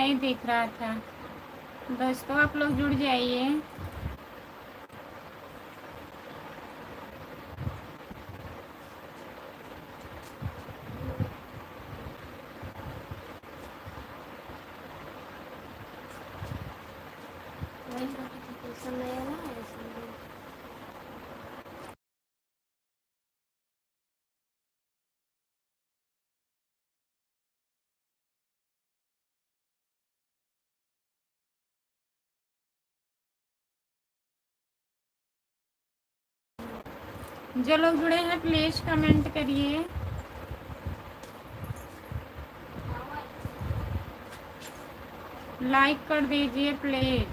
नहीं दिख रहा था। दोस्तों आप लोग जुड़ जाइए। जो लोग जुड़े हैं प्लीज कमेंट करिए। लाइक कर दीजिए प्लीज।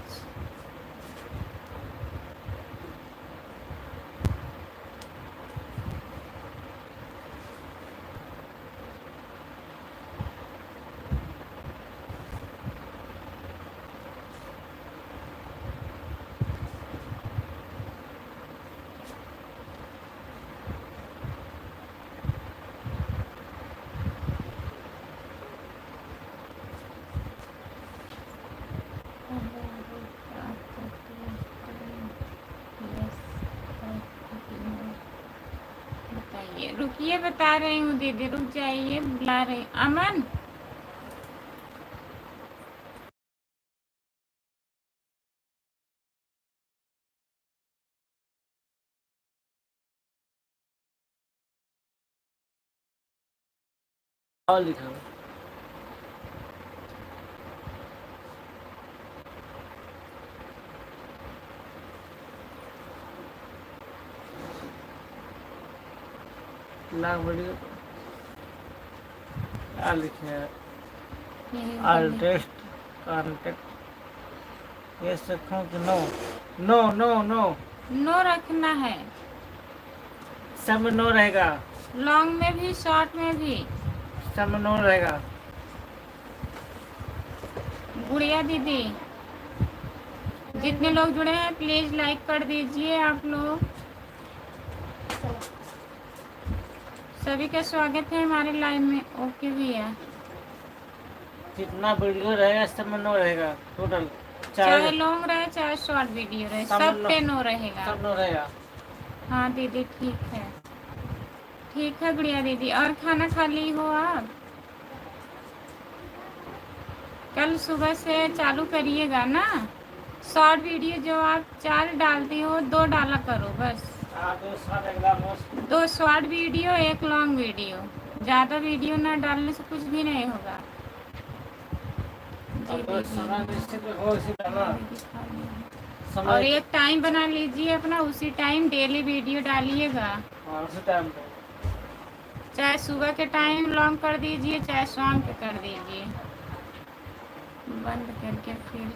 बताइए, रुकिए बता रही हूँ दीदी, रुक जाइए, बुला रही। अमन और लिखा लाख वीडियो क्या लिखे हैं? टेस्ट कॉन्टेक्ट ये रखूँ कि no no no no no रखना है, सब में नो रहेगा, लॉन्ग में भी शॉर्ट में भी। सब में नो रहेगा। गुड़िया दीदी, जितने लोग जुड़े हैं प्लीज लाइक कर दीजिए आप लोग। सभी का स्वागत है हमारे लाइव में। ओके भैया, जितना वीडियो रहेगा सब में नो रहेगा टोटल, चाहे लॉन्ग रहे चाहे शॉर्ट वीडियो रहे, सब पे नो रहेगा। सब नो रहेगा। हाँ दीदी ठीक है, ठीक है गुड़िया दीदी। और खाना खा ली हो आप? कल सुबह से चालू करिएगा ना। शॉर्ट वीडियो जो आप 4 डालती हो 2 डाला करो बस। 2 शॉर्ट वीडियो 1 लॉन्ग वीडियो, ज़्यादा वीडियो ना डालने से कुछ भी नहीं होगा। और एक टाइम बना लीजिए अपना, उसी टाइम डेली वीडियो डालिएगा। चाहे सुबह के टाइम लॉन्ग कर दीजिए चाहे शाम के कर दीजिए। बंद करके फिर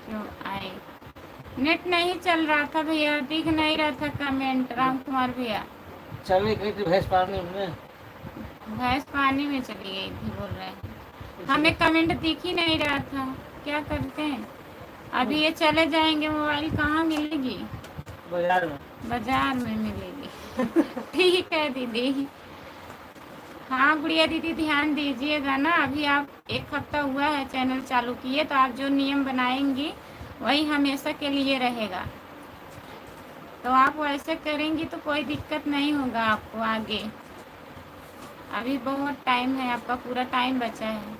क्यों आए? नेट नहीं चल रहा था भैया, दिख नहीं रहा था कमेंट। राम कुमार भैया चली गई थी भैंस पानी में, भैंस पानी में चली गई थी बोल रहे हैं। हमें कमेंट दिख ही नहीं रहा था, क्या करते हैं? अभी ये चले जाएंगे, मोबाइल कहाँ मिलेगी? बाजार में, बाजार में मिलेगी। ठीक है दीदी। हाँ गुड़िया दीदी ध्यान दीजिएगा ना, अभी आप 1 हफ्ता हुआ है चैनल चालू किए, तो आप जो नियम बनाएंगी वही हमेशा के लिए रहेगा। तो आप वैसे करेंगी तो कोई दिक्कत नहीं होगा आपको आगे। अभी बहुत टाइम है, आपका पूरा टाइम बचा है।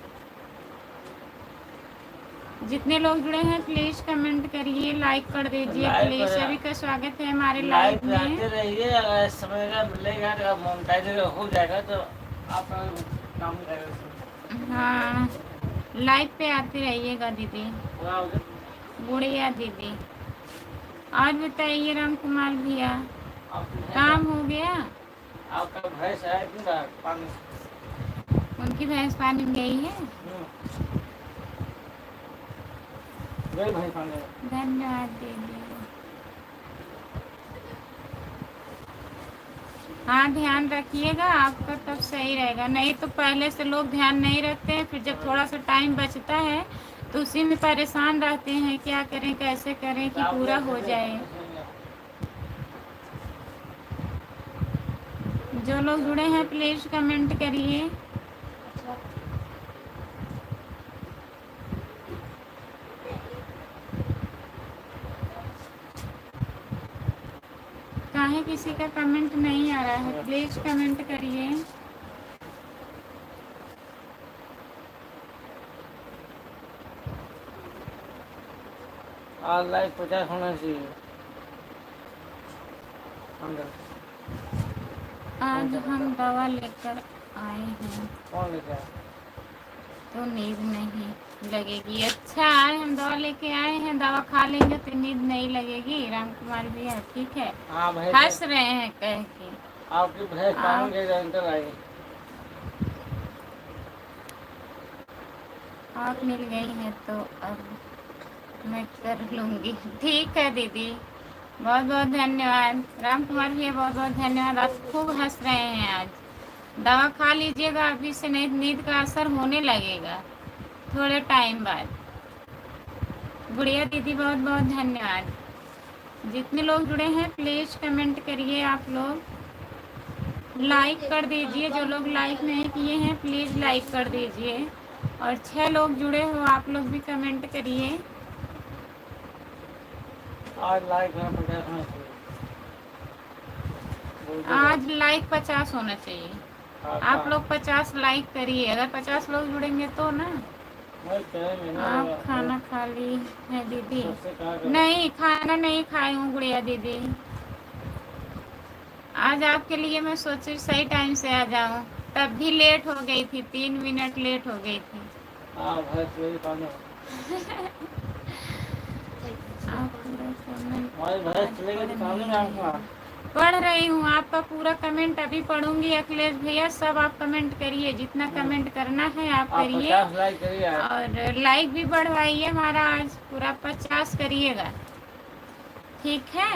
जितने लोग जुड़े हैं प्लीज कमेंट करिए, लाइक कर दीजिए प्लीज। सभी का स्वागत है हमारे लाइव में। रहिए, अगर समय का मिलेगा मोनेटाइज हो जाएगा तो आप काम करेगा। हाँ लाइव पे आते रहिएगा दीदी। गुड़िया दीदी और बताइए राम कुमार भैया, काम हो गया? आपका भैंस है कि ना पानी? उनकी भैंस पानी में गई है। धन्यवाद दीदी। हाँ ध्यान रखिएगा, आपका तब सही रहेगा। नहीं तो पहले से लोग ध्यान नहीं रखते हैं, फिर जब थोड़ा सा टाइम बचता है तो उसी में परेशान रहते हैं, क्या करें कैसे करें कि पूरा हो जाए। जो लोग जुड़े हैं प्लीज कमेंट करिए। है, किसी का कमेंट नहीं आ रहा है, प्लीज कमेंट करिए। आज लाइव 50 होना चाहिए। आज हम दवा लेकर आए हैं कौन लेके आया? तो नींद नहीं लगेगी। अच्छा, आज हम दवा लेके आए हैं, दवा खा लेंगे तो नींद नहीं लगेगी। राम कुमार भैया ठीक है, हाँ भाई, हंस रहे हैं कह के। आपकी भैंस पानी के जंतर आई। आप मिल गई हैं तो अब मैं कर लूँगी। ठीक है दीदी, बहुत बहुत धन्यवाद। राम कुमार भैया बहुत बहुत धन्यवाद। आप खूब हंस रहे हैं आज। दवा खा लीजिएगा, अभी से नहीं नींद का असर होने लगेगा थोड़े टाइम बाद। गुड़िया दीदी बहुत बहुत धन्यवाद। जितने लोग जुड़े हैं प्लीज़ कमेंट करिए। आप लोग लाइक कर दीजिए, जो लोग लाइक नहीं किए हैं प्लीज़ लाइक कर दीजिए। और 6 लोग जुड़े हो, आप लोग भी कमेंट करिए। आज लाइव में 50 होना चाहिए। आज लाइक 50 होना चाहिए। आप लोग 50 लाइक करिए, अगर 50 लोग जुड़ेंगे तो ना। आप खाना खा ली है दीदी? नहीं, खाना नहीं खाई हूँ गुड़िया दीदी। आज आपके लिए मैं सोची सही टाइम से आ जाऊँ, तब भी लेट हो गई थी, 3 मिनट लेट हो गई थी। पढ़ रही हूँ, आपका पूरा कमेंट अभी पढ़ूंगी। अखिलेश भैया सब आप कमेंट करिए, जितना कमेंट करना है आप करिए। और लाइक भी बढ़वाइए हमारा, आज पूरा 50 करिएगा, ठीक है?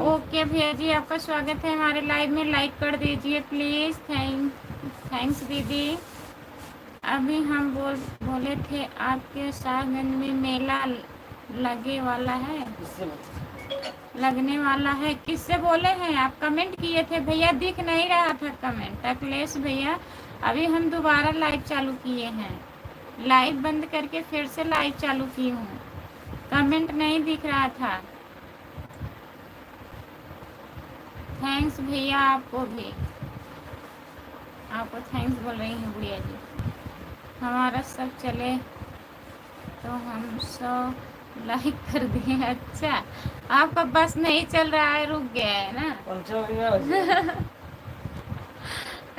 ओके भैया जी, आपका स्वागत है हमारे लाइव में। लाइक कर दीजिए प्लीज़। थैंक्स दीदी। अभी हम बोले थे आपके सागंज में मेला लगने वाला है। किससे बोले हैं आप? कमेंट किए थे भैया, दिख नहीं रहा था कमेंट। अखिलेश भैया, अभी हम दोबारा लाइव चालू किए हैं, लाइव बंद करके फिर से लाइव चालू की हूँ, कमेंट नहीं दिख रहा था। थैंक्स भैया, आपको भी, आपको थैंक्स बोल रही हूँ गुड़िया जी। हमारा सब चले तो हम सब लाइक कर दिए। अच्छा, आपका बस नहीं चल रहा है, रुक गया है ना?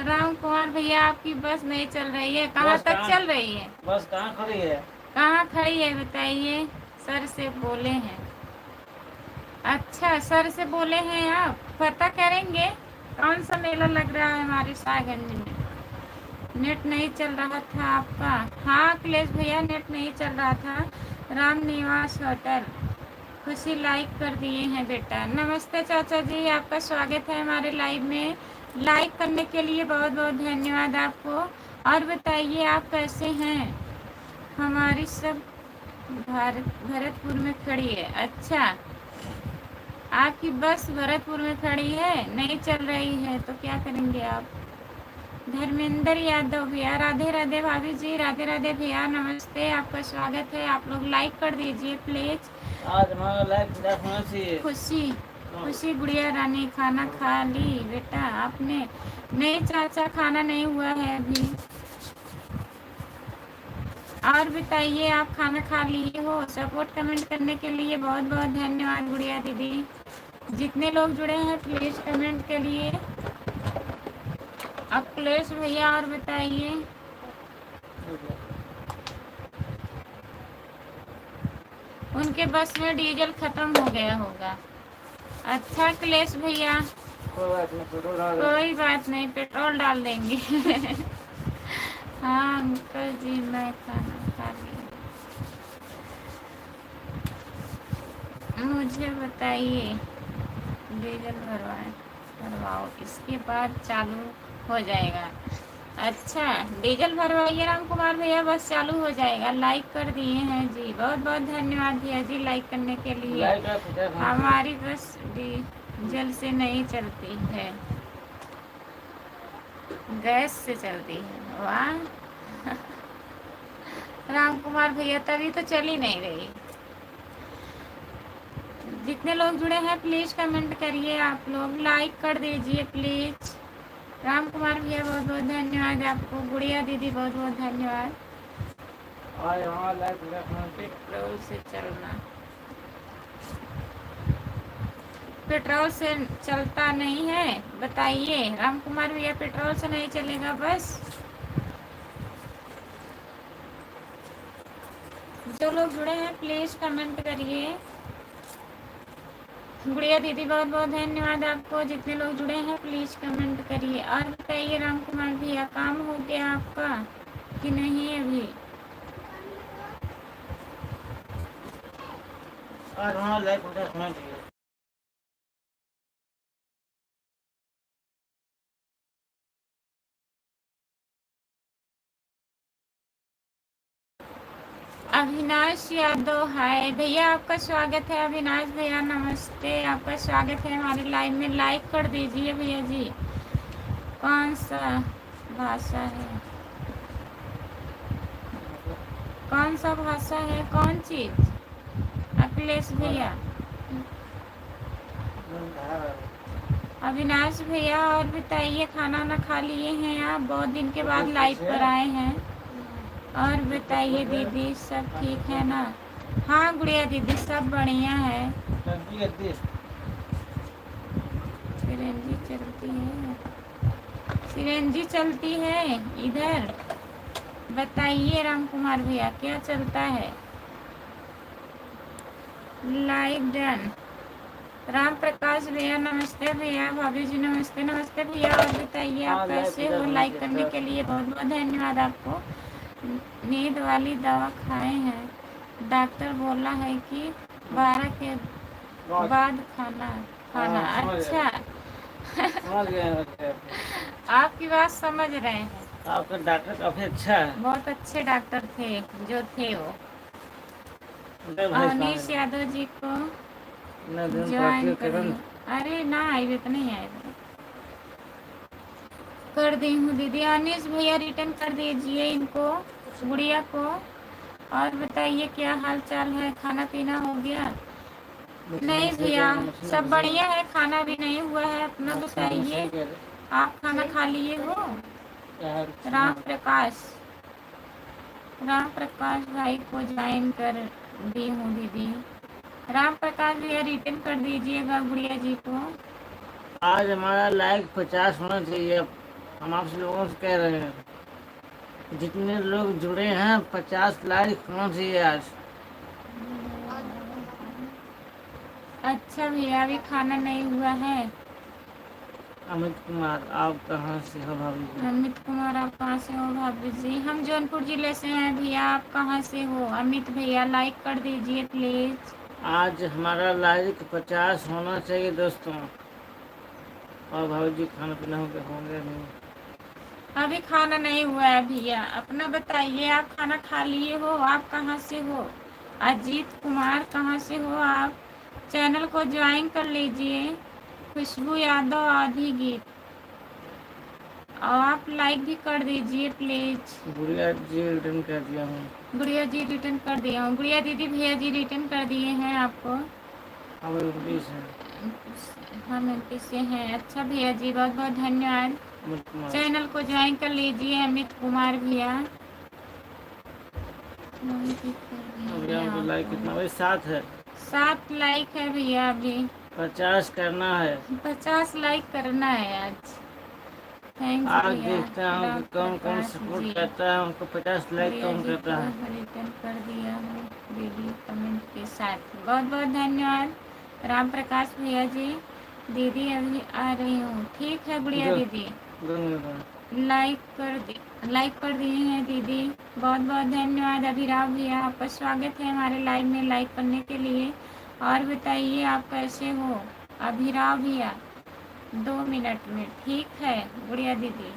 राम कुमार भैया, आपकी बस नहीं चल रही है, कहाँ तक चल रही है? बस कहाँ खड़ी है? कहाँ खड़ी है बताइए? सर से बोले हैं। अच्छा, सर से बोले हैं आप, पता करेंगे कौन सा मेला लग रहा है हमारे सागंज में। नेट नहीं चल रहा था आपका? हाँ अखिलेश भैया, नेट नहीं चल रहा था। राम निवास होटल, खुशी लाइक कर दिए हैं बेटा। नमस्ते चाचा जी, आपका स्वागत है हमारे लाइव में। लाइक करने के लिए बहुत बहुत धन्यवाद आपको। और बताइए आप कैसे हैं? हमारी सब भरतपुर में खड़ी है। अच्छा, आपकी बस भरतपुर में खड़ी है, नहीं चल रही है तो क्या करेंगे आप? धर्मेंद्र यादव भैया, राधे राधे भाभी जी, राधे राधे भैया, नमस्ते, आपका स्वागत है। आप लोग लाइक कर दीजिए प्लीज। आज हमारा लाइव होना चाहिए। खुशी गुड़िया रानी, खाना खा ली बेटा आपने? नहीं चाचा, खाना नहीं हुआ है अभी। और बताइए, आप खाना खा लिए हो? सपोर्ट कमेंट करने के लिए बहुत बहुत धन्यवाद गुड़िया दीदी। जितने लोग जुड़े हैं प्लीज कमेंट करिए। अखिलेश भैया, और बताइए। उनके बस में डीजल खत्म हो गया होगा। अच्छा अखिलेश भैया, कोई बात नहीं, पेट्रोल डाल देंगे। हाँ अंकल जी, मैं खाना खा लिया। मुझे बताइए, डीजल भरवाओ, इसके बाद चालू हो जाएगा। अच्छा, डीजल भरवाइए राम कुमार भैया, बस चालू हो जाएगा। लाइक कर दिए हैं जी, बहुत बहुत धन्यवाद भैया जी लाइक करने के लिए। हमारी बस डीजल से नहीं चलती है, गैस से चलती है। वाह राम कुमार भैया, तभी तो चल ही नहीं रही। जितने लोग जुड़े हैं प्लीज कमेंट करिए, आप लोग लाइक कर दीजिए प्लीज। राम कुमार भैया बहुत बहुत धन्यवाद आपको। गुड़िया दीदी बहुत बहुत धन्यवाद। और यहाँ लाइक रखना पेट्रोल से चलना, पेट्रोल से चलता नहीं है बताइए राम कुमार भैया, पेट्रोल से नहीं चलेगा बस। जो लोग जुड़े हैं प्लीज कमेंट करिए। गुड़िया दीदी बहुत बहुत धन्यवाद आपको। जितने लोग जुड़े हैं प्लीज कमेंट करिए। और बताइए राम कुमार भैया, काम हो गया आपका कि नहीं अभी? और वहाँ लाइक रखना चाहिए। अविनाश यादव हाय भैया, आपका स्वागत है। अविनाश भैया नमस्ते, आपका स्वागत है हमारी लाइव में। लाइक कर दीजिए भैया जी। कौन सा भाषा है, कौन सा भाषा है, कौन चीज? अखिलेश भैया, अविनाश भैया, और बताइए खाना ना खा लिए हैं आप? बहुत दिन के बाद लाइव पर आए हैं। और बताइए दीदी सब ठीक है ना? हाँ गुड़िया दीदी सब बढ़िया है। सिरेंजी चलती है, सिरेंजी चलती है इधर। बताइए राम कुमार भैया क्या चलता है? Live done. राम प्रकाश भैया नमस्ते भैया। भाभी जी नमस्ते। नमस्ते भैया, और बताइए आप कैसे हो? लाइक करने के लिए बहुत बहुत धन्यवाद आपको। नींद वाली दवा खाए हैं, डॉक्टर बोला है कि 12 के बाद खाना खाना। अच्छा आपकी बात समझ रहे हैं। आपका डॉक्टर काफी अच्छा है, बहुत अच्छे डॉक्टर थे जो थे वो। अवनीश यादव जी को ज्वाइन करिए। अरे ना आए तो नहीं आए, कर दी हूँ दीदी। अनिश भैया रिटर्न कर दीजिए इनको, गुड़िया को। और बताइए क्या हाल चाल है, खाना पीना हो गया? नहीं भैया सब बढ़िया है, खाना भी नहीं हुआ है। अपना बताइए आप खाना खा लिए हो? राम प्रकाश, राम प्रकाश भाई को ज्वाइन कर दी हूँ दीदी। राम प्रकाश भैया रिटर्न कर दीजिएगा गुड़िया जी को। आज हमारा लाइक 50 होना चाहिए। हम आप लोगों से कह रहे हैं, जितने लोग जुड़े हैं 50 लाइक होना चाहिए आज। अच्छा भैया अभी खाना नहीं हुआ है। अमित कुमार आप कहाँ से हो भाभी जी? अमित कुमार आप कहाँ से हो भाभी जी? हम जौनपुर जिले से हैं भैया, आप कहाँ से हो? अमित भैया लाइक कर दीजिए प्लीज। आज हमारा लाइक 50 होना चाहिए दोस्तों। और भाभी जी खाना पीना होंगे नहीं? अभी खाना नहीं हुआ है भैया, अपना बताइए आप खाना खा लिए हो? आप कहाँ से हो? अजीत कुमार कहाँ से हो आप? चैनल को ज्वाइन कर लीजिए। खुशबू यादव आधी गीत, और आप लाइक भी कर दीजिए प्लीज। गुड़िया जी रिटर्न कर दिया हूँ। गुड़िया जी रिटर्न कर दिया हूँ। गुड़िया दीदी भैया जी रिटर्न कर दिए हैं आपको। हम एमपी से हम एमपी से हैं। अच्छा भैया जी बहुत बहुत धन्यवाद। अमित कुमार चैनल को ज्वाइन कर लीजिए अमित कुमार भैया। अभी हमको लाइक कितना भाई? 7 है। 7 लाइक है भैया, अभी 50 करना है। 50 लाइक करना है आज। थैंक्स आज भैया। देखते हैं कि कौन कौन सपोर्ट करता है। हमको 50 लाइक कौन करता है। रिटर्न कर दिया हूँ दीदी कमेंट के साथ। बहुत बहुत धन्यवाद राम प्रकाश भैया जी। दीदी अभी आ रही हूँ। ठीक है गुड़िया दीदी, लाइक कर दिए हैं दीदी। बहुत बहुत धन्यवाद। अभिराव भैया आपका स्वागत है हमारे लाइव में लाइक करने के लिए। और बताइए आप कैसे हो अभिराव भैया? 2 मिनट में ठीक है गुड़िया दीदी।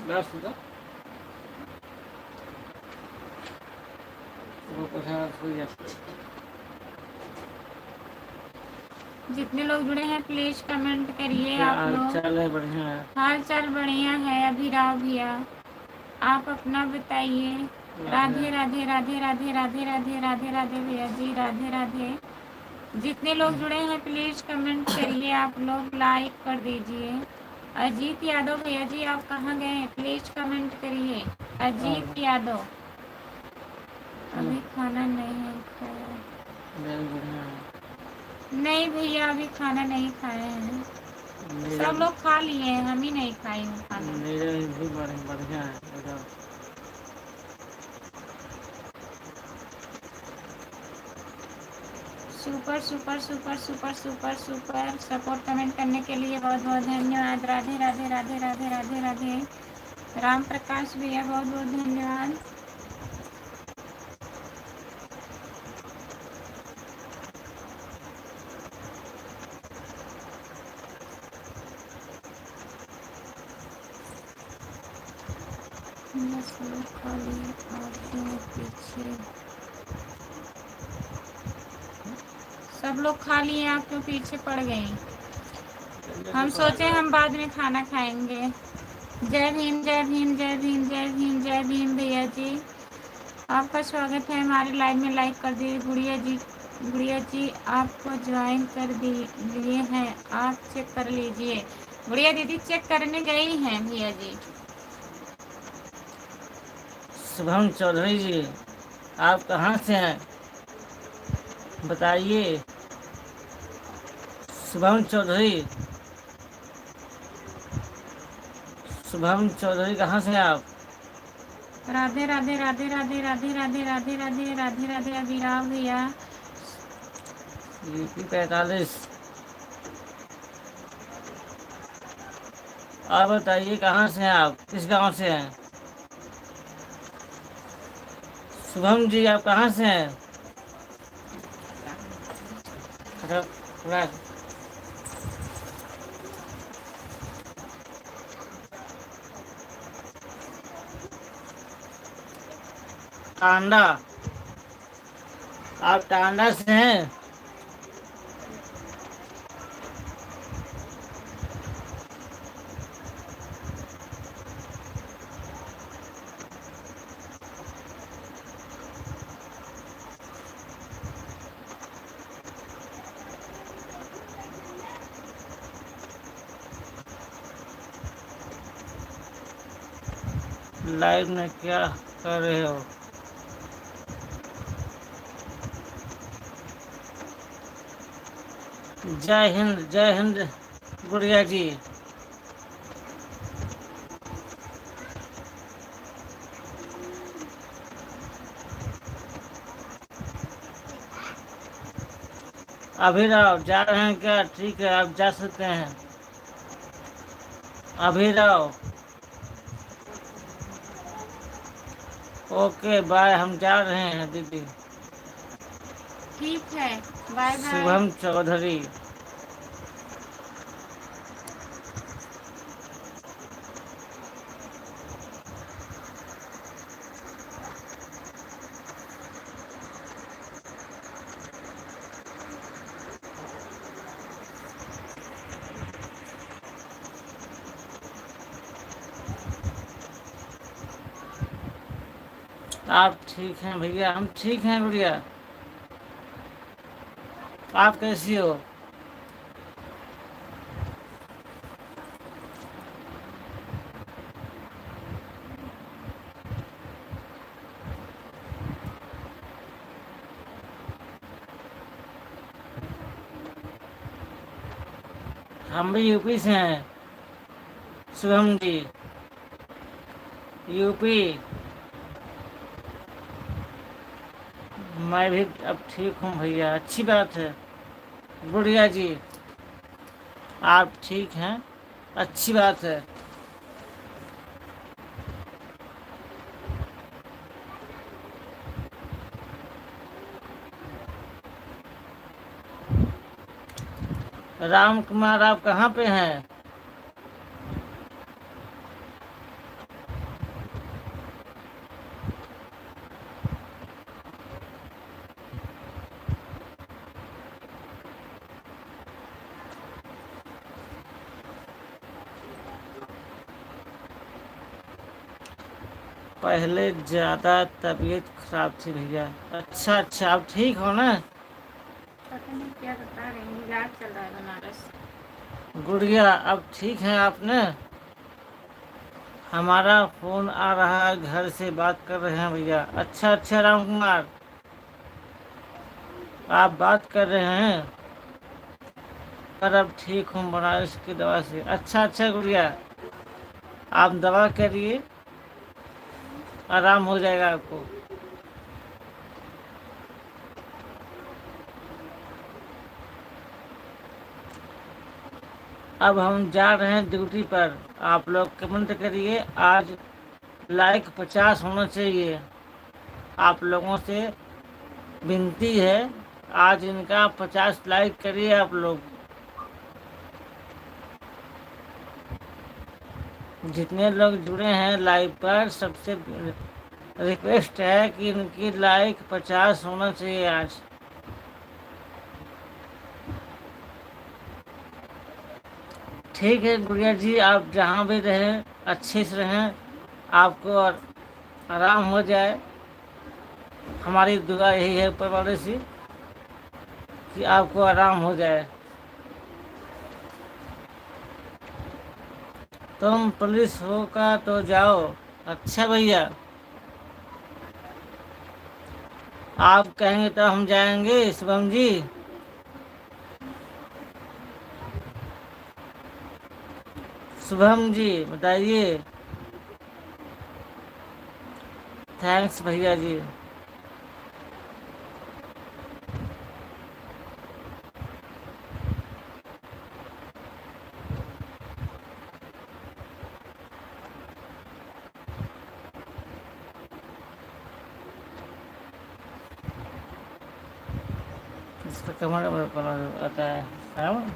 जितने लोग जुड़े हैं प्लीज कमेंट करिए आप लोग। बढ़िया है, हाल चाल बढ़िया है अभिराव भैया, आप अपना बताइए। राधे राधे राधे राधे राधे राधे राधे राधे भैया जी, राधे राधे। जितने लोग जुड़े हैं प्लीज कमेंट करिए, आप लोग लाइक कर दीजिए। अजीत यादव भैया जी आप कहाँ गए हैं, प्लीज कमेंट करिए। अजीत यादव अभी खाना नहीं खाया? मेरे बढ़िया है। नहीं भैया अभी खाना नहीं खाए हैं, सब लोग खा लिए हैं, हम ही नहीं खाए हैं खाना। मेरे भी बढ़िया है एकदम। Super super super super super super support comment करने के लिए बहुत बहुत धन्यवाद। राधे राधे राधे राधे राधे राधे। राम प्रकाश भैया बहुत बहुत धन्यवाद। बस लोग खा लिए, आप क्यों पीछे? सब लोग खा लिए, आप क्यों पीछे पड़ गए? हम सोचे हम बाद में खाना खाएंगे। जय भीम जय भीम जय भीम जय भीम जय भीम भैया जी, आपका स्वागत है हमारे लाइव में। लाइक कर दिए। गुड़िया जी आपको ज्वाइन कर दिए हैं, आप चेक कर लीजिए। गुड़िया दीदी चेक करने गई हैं भैया जी। शुभम चौधरी जी आप कहाँ से हैं बताइए। शुभम चौधरी कहाँ से हैं आप? राधे राधे राधे राधे राधे राधे राधे राधे राधे राधे अभिराम भैया। यूपी 45। आप बताइए कहाँ से हैं आप, किस गांव से हैं? शुभम जी आप कहाँ से हैं? टांडा, आप टांडा से हैं? लाइव में क्या कर रहे हो? जय हिंद गुड़िया जी। अभिराव जा रहे हैं क्या? ठीक है आप जा सकते हैं। अभिराव ओके बाय, हम जा रहे हैं दीदी। ठीक है बाय बाय। शुभम चौधरी आप ठीक हैं भैया? हम ठीक हैं गुड़िया, आप कैसी हो? हम भी यूपी से हैं शुभम जी, यूपी। मैं भी अब ठीक हूँ भैया, अच्छी बात है गुड़िया जी, आप ठीक हैं, अच्छी बात है। राम कुमार आप कहाँ पे हैं? पहले ज़्यादा तबीयत खराब थी भैया। अच्छा आप ठीक हो ना? क्या बता रहे हैं, इलाज चल रहा है बनारस। गुड़िया अब ठीक है आपने? हमारा फोन आ रहा है, घर से बात कर रहे हैं भैया। अच्छा अच्छा राम कुमार, आप बात कर रहे हैं? पर अब ठीक हूँ बनारस की दवा से। अच्छा अच्छा गुड़िया, आप दवा करिए, आराम हो जाएगा आपको। अब हम जा रहे हैं ड्यूटी पर। आप लोग कमेंट करिए, आज लाइक 50 होना चाहिए। आप लोगों से विनती है, आज इनका 50 लाइक करिए आप लोग। जितने लोग जुड़े हैं लाइव पर, सबसे रिक्वेस्ट है कि इनकी लाइक 50 होना चाहिए आज। ठीक है गुड़िया जी, आप जहाँ भी रहें अच्छे से रहें, आपको आराम हो जाए। हमारी दुआ यही है ऊपर वाले से कि आपको आराम हो जाए। तुम पुलिस हो का तो जाओ। अच्छा भैया, आप कहेंगे तो हम जाएंगे शुभम जी। शुभम जी बताइए। थैंक्स भैया जी। इसका कमर आता है, हाँ?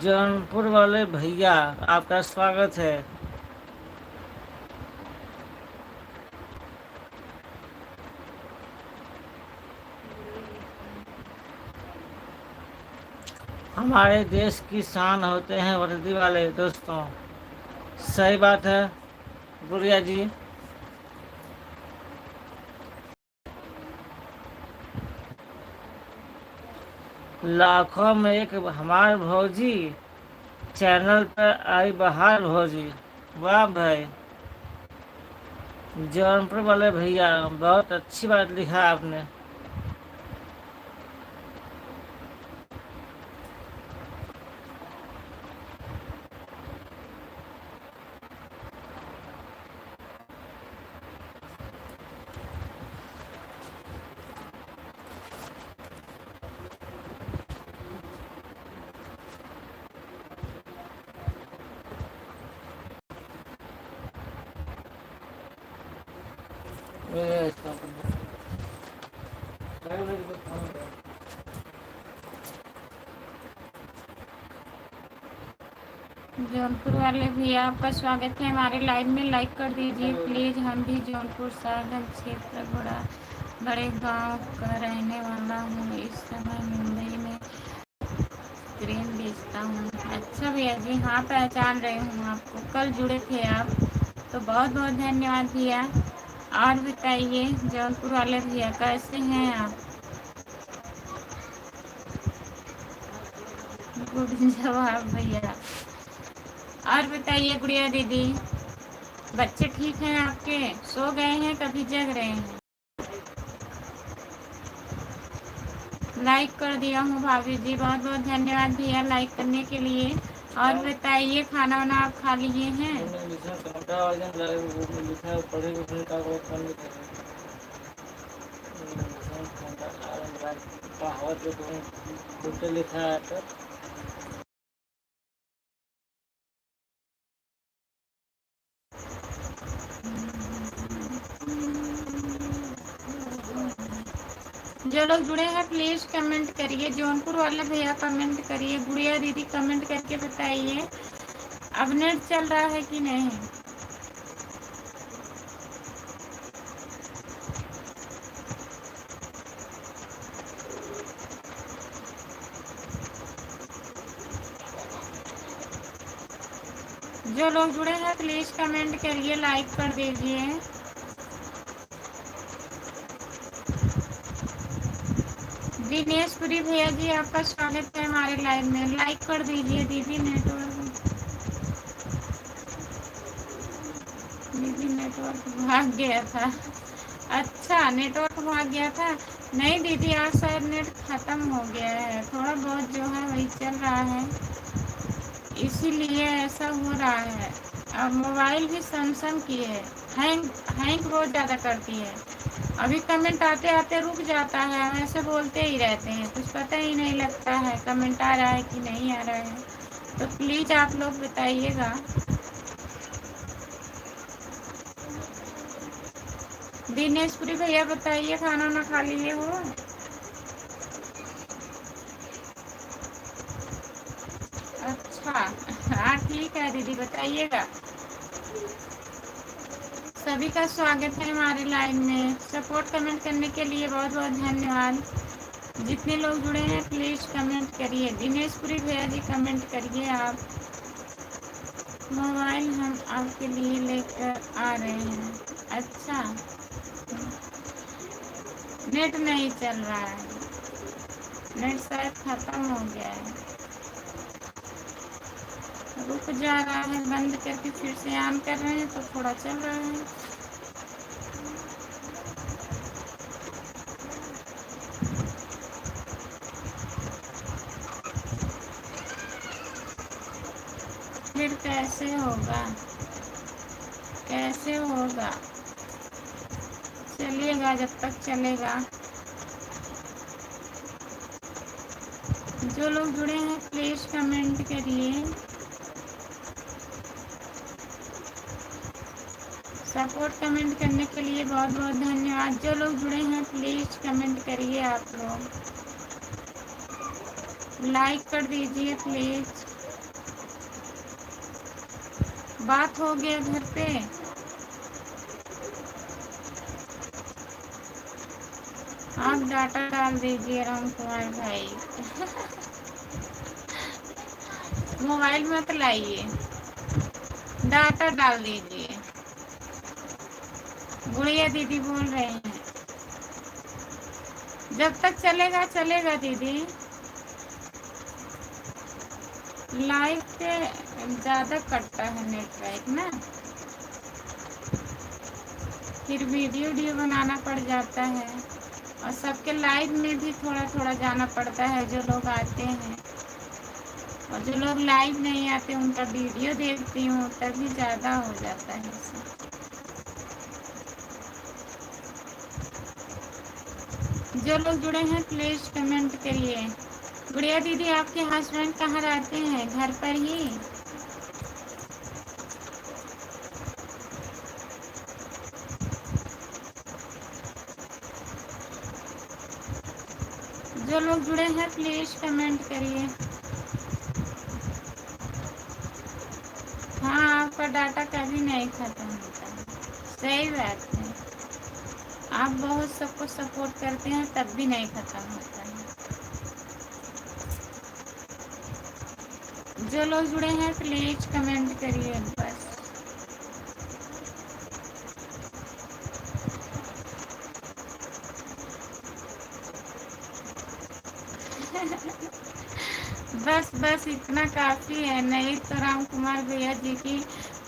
जौनपुर वाले भैया, आपका स्वागत है। हमारे देश की शान होते हैं वर्दी वाले दोस्तों। सही बात है गुड़िया जी। लाखों में एक हमारे भौजी, चैनल पर आई बहार भौजी। वाह भाई, जौनपुर वाले भैया, बहुत अच्छी बात लिखा आपने। जौनपुर वाले भैया, आपका स्वागत है हमारे लाइव में। लाइक कर दीजिए प्लीज़। हम भी जौनपुर सागर क्षेत्र बड़े गांव का रहने वाला हूँ। इस समय मुंबई में क्रीम बेचता हूँ। अच्छा भैया जी, हाँ पहचान रही हूँ आपको, कल जुड़े थे आप, तो बहुत बहुत धन्यवाद भैया। और बताइए जौनपुर वाले भैया, कैसे हैं आप? गुड जवाब भैया। और बताइए गुड़िया दीदी, बच्चे ठीक हैं आपके? सो गए हैं कभी जग रहे हैं? लाइक कर दिया हूँ भाभी जी, बहुत बहुत धन्यवाद भैया लाइक करने के लिए। और बताइए खाना वाना आप खा लिए हैं? लिखा है जो लोग जुड़े हैं प्लीज कमेंट करिए। जौनपुर वाले भैया कमेंट करिए। गुड़िया दीदी कमेंट करके बताइए अब नेट चल रहा है कि नहीं। जो लोग जुड़े हैं प्लीज कमेंट करिए, लाइक कर दीजिए। दिनेशपुरी भैया जी आपका स्वागत है हमारे लाइव में। लाइक कर दीजिए दीदी। नेटवर्क भाग गया था। अच्छा नेटवर्क भाग गया था। नहीं दीदी आज शायद नेट खत्म हो गया है, थोड़ा बहुत जो है वही चल रहा है, इसीलिए ऐसा हो रहा है। और मोबाइल भी सैमसंग की है, हैंग हैंग बहुत ज़्यादा करती है। अभी कमेंट आते आते रुक जाता है, हम ऐसे बोलते ही रहते हैं, कुछ पता ही नहीं लगता है कमेंट आ रहा है कि नहीं आ रहा है। तो प्लीज़ आप लोग बताइएगा। दिनेशपुरी भैया बताइए खाना ना खा लिए हो। अच्छा हाँ ठीक है दीदी बताइएगा। सभी का स्वागत है हमारे लाइव में। सपोर्ट कमेंट करने के लिए बहुत बहुत धन्यवाद। जितने लोग जुड़े हैं प्लीज कमेंट करिए। दिनेशपुरी भैया जी कमेंट करिए आप। मोबाइल हम आपके लिए लेकर आ रहे हैं। अच्छा नेट नहीं चल रहा है, नेट शायद खत्म हो गया है, रुक जा रहा है, बंद करके फिर से ऑन कर रहे हैं तो थोड़ा चल रहा है। फिर कैसे होगा, कैसे होगा, चलिएगा जब तक चलेगा। जो लोग जुड़े हैं प्लीज कमेंट करिए। सपोर्ट कमेंट करने के लिए बहुत बहुत धन्यवाद। जो लोग जुड़े हैं प्लीज कमेंट करिए। आप लोग लाइक कर दीजिए प्लीज। बात हो गया घर पे। आप डाटा डाल दीजिए राम कुमार भाई। मोबाइल मत लाइए, डाटा डाल दीजिए। गुड़िया दीदी बोल रहे हैं जब तक चलेगा चलेगा दीदी। लाइव पे ज़्यादा कटता है नेट पैक ना, फिर वीडियो बनाना पड़ जाता है। और सबके लाइव में भी थोड़ा थोड़ा जाना पड़ता है जो लोग आते हैं, और जो लोग लाइव नहीं आते उनका वीडियो देखती हूँ तभी ज़्यादा हो जाता है इससे। जो लोग जुड़े हैं प्लीज़ कमेंट करिए। गुड़िया दीदी आपके हस्बैंड कहाँ रहते हैं, घर पर ही? जो लोग जुड़े हैं प्लीज़ कमेंट करिए। हाँ आपका डाटा कभी नहीं ख़त्म होता है, सही बात है। आप बहुत सबको सपोर्ट करते हैं तब भी नहीं ख़त्म होता है। जो लोग जुड़े हैं प्लीज़ कमेंट करिए बस। बस बस इतना काफ़ी है, नहीं तो राम कुमार भैया जी की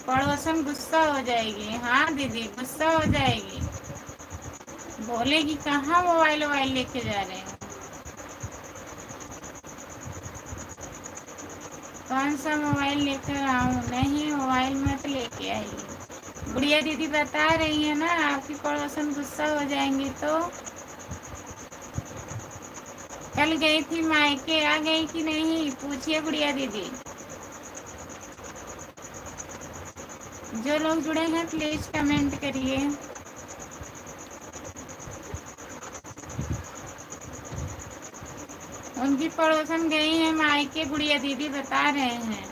पड़ोसन गुस्सा हो जाएगी। हाँ दीदी गुस्सा हो जाएगी, बोलेगी कहाँ मोबाइल वोबाइल लेके जा रहे हैं। कौन सा मोबाइल लेकर आऊँ? नहीं मोबाइल मत लेके आइए। गुड़िया दीदी बता रही है ना आपकी पड़ोसन गुस्सा हो जाएंगी। तो कल गई थी मायके, आ गई कि नहीं पूछिए गुड़िया दीदी। जो लोग जुड़े हैं प्लीज कमेंट करिए। उनकी पड़ोसन गई है मायके, गुड़िया दीदी बता रहे हैं।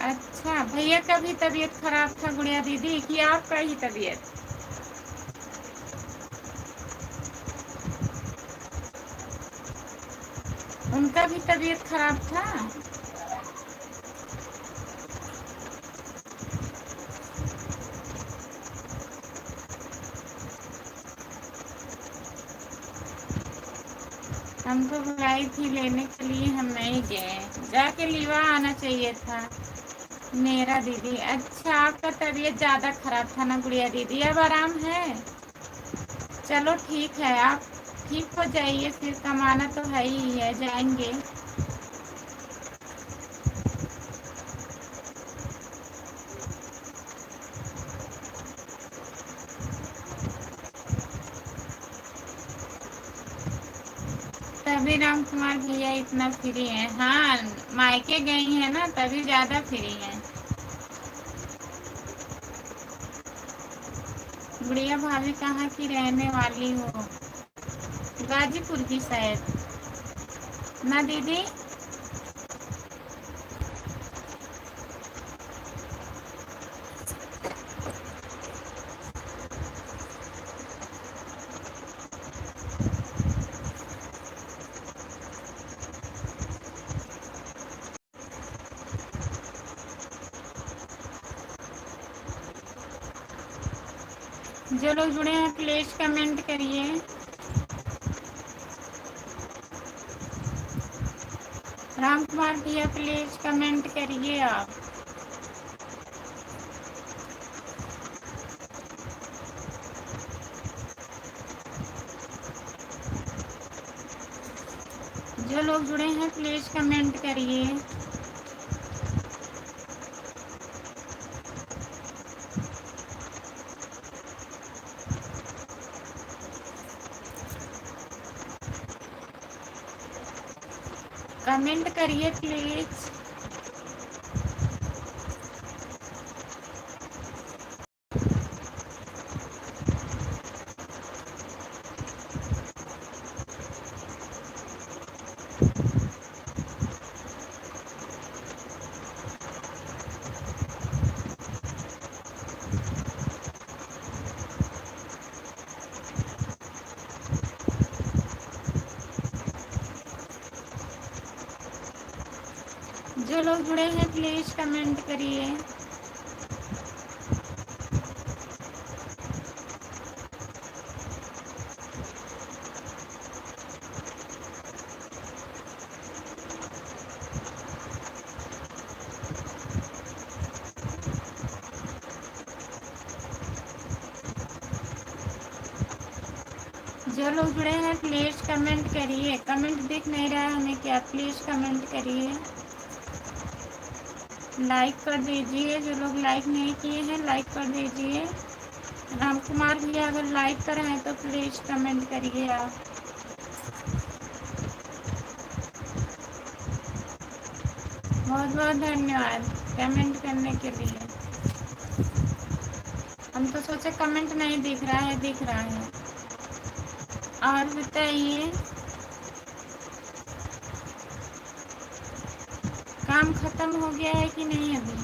अच्छा, भैया का भी तबीयत खराब था गुड़िया दीदी, कि आपका ही तबीयत? उनका भी तबीयत खराब था। हमको बुलाई थी लेने के लिए, हम नहीं गए, जाके लिवा आना चाहिए था। मेरा दीदी, अच्छा आपका तबीयत ज़्यादा खराब था ना गुड़िया दीदी, अब आराम है? चलो ठीक है, आप ठीक हो जाइए, फिर कमाना तो है ही है, जाएंगे। तभी राम कुमार भैया इतना फ्री हैं। हाँ, मायके गई हैं ना, तभी ज़्यादा फ्री हैं। गुड़िया भाभी कहाँ की रहने वाली हो? गाजीपुर की शायद ना दीदी। जो लोग जुड़े हैं प्लीज कमेंट करिए। राम कुमार भैया प्लीज कमेंट करिए आप। जो लोग जुड़े हैं प्लीज कमेंट करिए। कमेंट करिए प्लीज। जो लोग जुड़े हैं प्लीज कमेंट करिए। जो लोग जुड़े हैं प्लीज कमेंट करिए। कमेंट दिख नहीं रहा है हमें क्या, प्लीज कमेंट करिए। लाइक कर दीजिए, जो लोग लाइक नहीं किए हैं लाइक कर दीजिए। राम कुमार भैया अगर लाइक कर रहे हैं तो प्लीज कमेंट करिए आप। बहुत बहुत धन्यवाद कमेंट करने के लिए। हम तो सोचे कमेंट नहीं दिख रहा है, दिख रहा है। और बताइए, काम खत्म हो गया है कि नहीं अभी?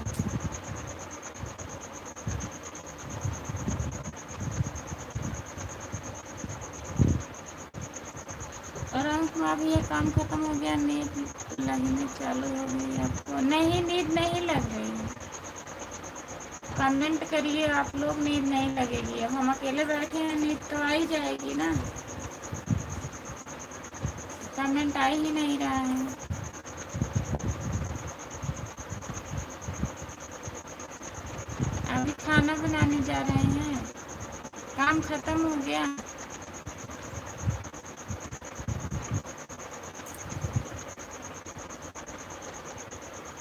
और अभी ये काम खत्म हो गया, नींद लगने चालू हो गई आपको? नहीं, नींद नहीं लग रही है। कमेंट करिए आप लोग, नींद नहीं लगेगी। अब हम अकेले बैठे हैं, नींद तो आ ही जाएगी ना। कमेंट आ ही नहीं रहा है। अभी खाना बनाने जा रहे हैं, काम खत्म हो गया।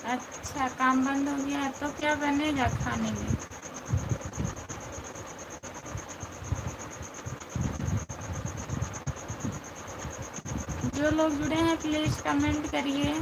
अच्छा, काम बंद हो गया, तो क्या बनेगा खाने में? जो लोग जुड़े हैं प्लीज कमेंट करिए।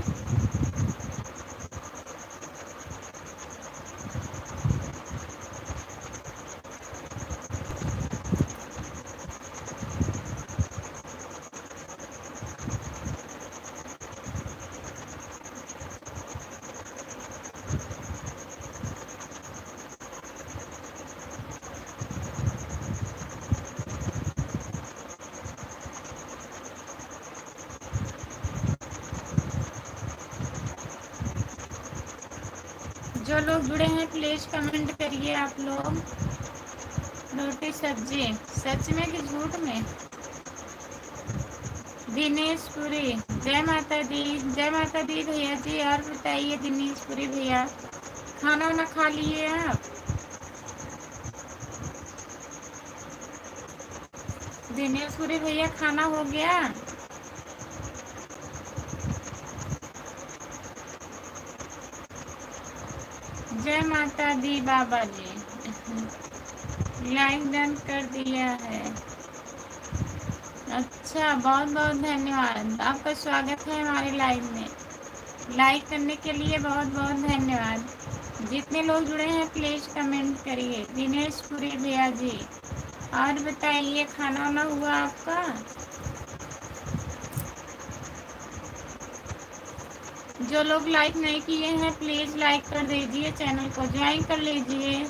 जो लोग जुड़े हैं प्लीज कमेंट करिए आप लोग। रोटी सब्जी सच में कि झूठ में? दिनेश पुरी, जय माता दी। जय माता दी भैया जी। और बताइए दिनेश पुरी भैया, खाना वाना खा लिए आप? दिनेश पुरी भैया खाना हो गया? जय माता दी बाबा जी। लाइक डन कर दिया है। अच्छा, बहुत बहुत धन्यवाद, आपका स्वागत है हमारे लाइव में। लाइक करने के लिए बहुत बहुत धन्यवाद। जितने लोग जुड़े हैं प्लीज कमेंट करिए। दिनेश पुरी भैया जी, और बताइए खाना वाना हुआ आपका? जो लोग लाइक नहीं किए हैं प्लीज लाइक कर दीजिए, चैनल को ज्वाइन कर लीजिए।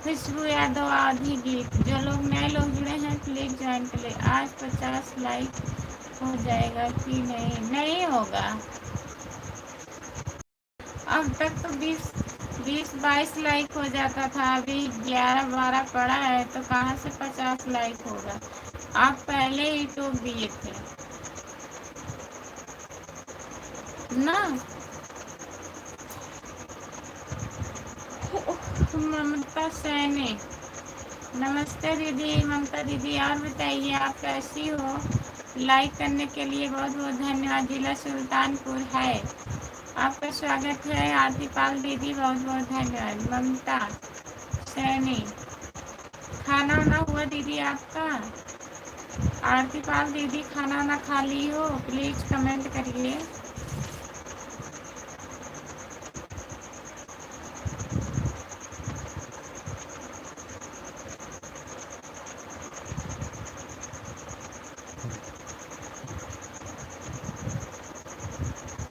खुशबू यादव आधी गीत, जो लोग नए लोग जुड़े हैं प्लीज ज्वाइन कर ले। आज 50 लाइक हो जाएगा कि नहीं? नहीं होगा, अब तक तो 20-22 लाइक हो जाता था, अभी 11-12 पड़ा है तो कहाँ से 50 लाइक होगा? आप पहले ही टोक दिए थे ना। ममता सैनी, नमस्ते दीदी। ममता दीदी, और बताइए आप कैसी हो? लाइक करने के लिए बहुत बहुत धन्यवाद। जिला सुल्तानपुर है, आपका स्वागत है। आरती पाल दीदी, बहुत बहुत धन्यवाद। ममता सैनी, खाना वाना हुआ दीदी आपका? आरती पाल दीदी, खाना वाना खा ली हो? प्लीज कमेंट करिए।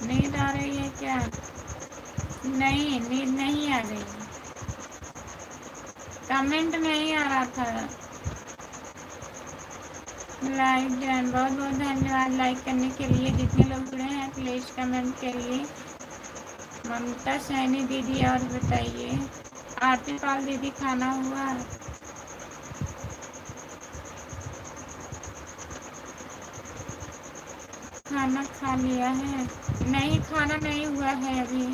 नींद आ रही है क्या? नहीं, नींद नहीं आ रही है, कमेंट नहीं आ रहा था। लाइक डन, बहुत बहुत धन्यवाद लाइक करने के लिए। जितने लोग जुड़े हैं प्लीज कमेंट करिए। ममता सैनी दीदी, और बताइए। आरती पाल दीदी, खाना हुआ? खाना खा लिया है? नहीं, खाना नहीं हुआ है अभी।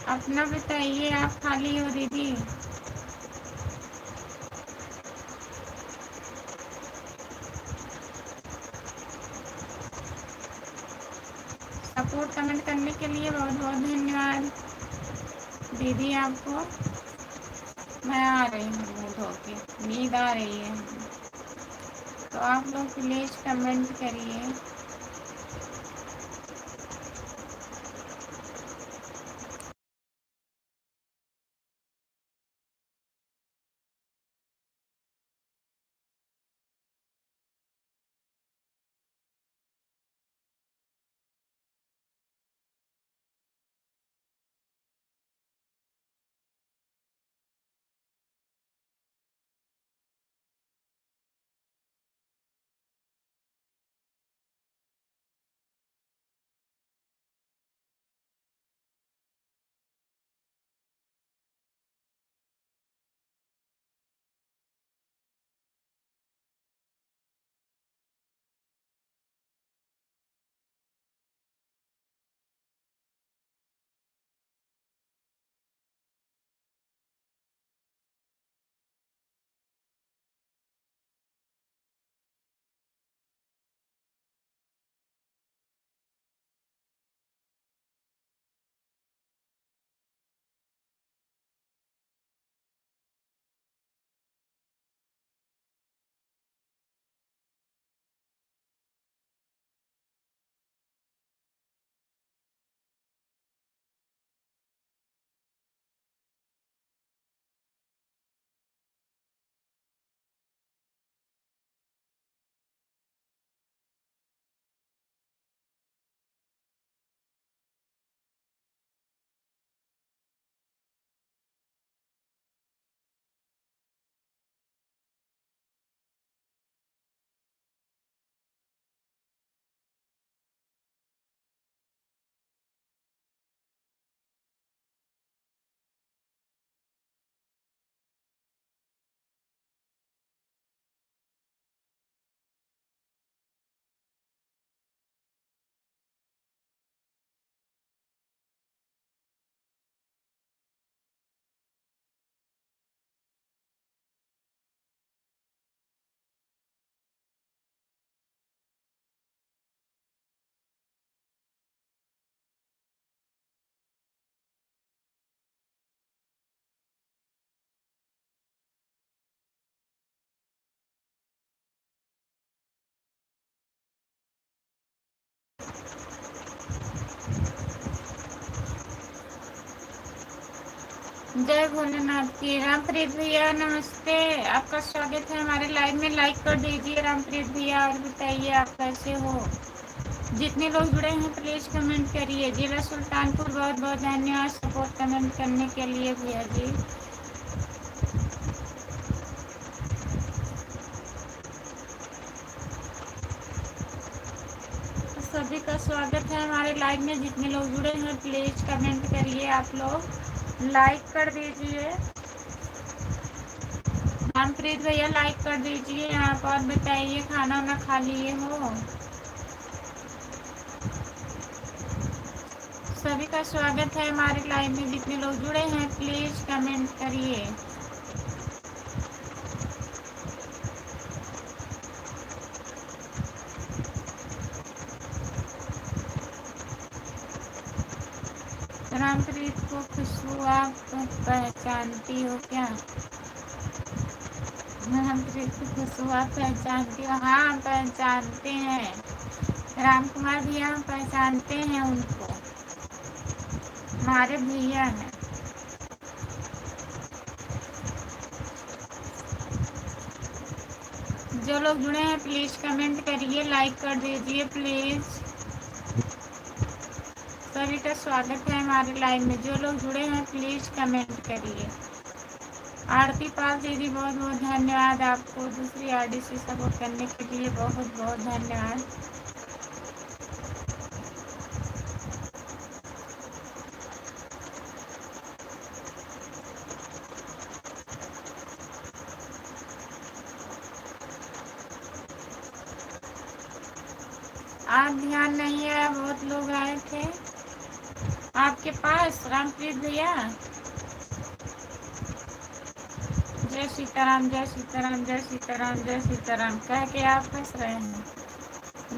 अपना बताइए, आप खा ली हो दीदी? सपोर्ट कमेंट करने के लिए बहुत बहुत धन्यवाद दीदी आपको। मैं आ रही हूँ मुँह धो के, नींद आ रही है, तो आप लोग प्लीज कमेंट करिए। जय भोलेनाथ की। रामप्रीत भैया नमस्ते, आपका स्वागत है हमारे लाइव में। लाइक कर दीजिए रामप्रीत भैया, और बताइए आप कैसे हो। जितने लोग जुड़े हैं प्लीज कमेंट करिए। जिला सुल्तानपुर बहुत बहुत धन्यवाद सपोर्ट कमेंट करने के लिए भैया जी। सभी का स्वागत है हमारे लाइव में। जितने लोग जुड़े हैं प्लीज कमेंट करिए, आप लोग लाइक कर दीजिए। रामप्रीत भैया लाइक कर दीजिए आप, और बताइए खाना वाना खा लिए हो। सभी का स्वागत है हमारे लाइव में। जितने लोग जुड़े हैं प्लीज कमेंट करिए। रामप्रीत को खुशबू आप पहचानती हो क्या? रामप्रीत को खुशबू आप पहचानती हो? हाँ, हम पहचानते हैं। राम कुमार भैया हम पहचानते हैं उनको, हमारे भैया हैं। जो लोग जुड़े हैं प्लीज कमेंट करिए, लाइक कर दीजिए प्लीज। सभी का स्वागत है हमारे लाइव में। जो लोग जुड़े हैं प्लीज कमेंट करिए। आरती पाल दीदी बहुत बहुत धन्यवाद आपको, दूसरी आईडी से सपोर्ट करने के लिए बहुत बहुत धन्यवाद। आज ध्यान नहीं आया, बहुत लोग आए थे आपके पास रामप्रीत भैया। जय सीताराम जय सीताराम जय सीताराम जय सीताराम कह के आप हंस रहे हैं,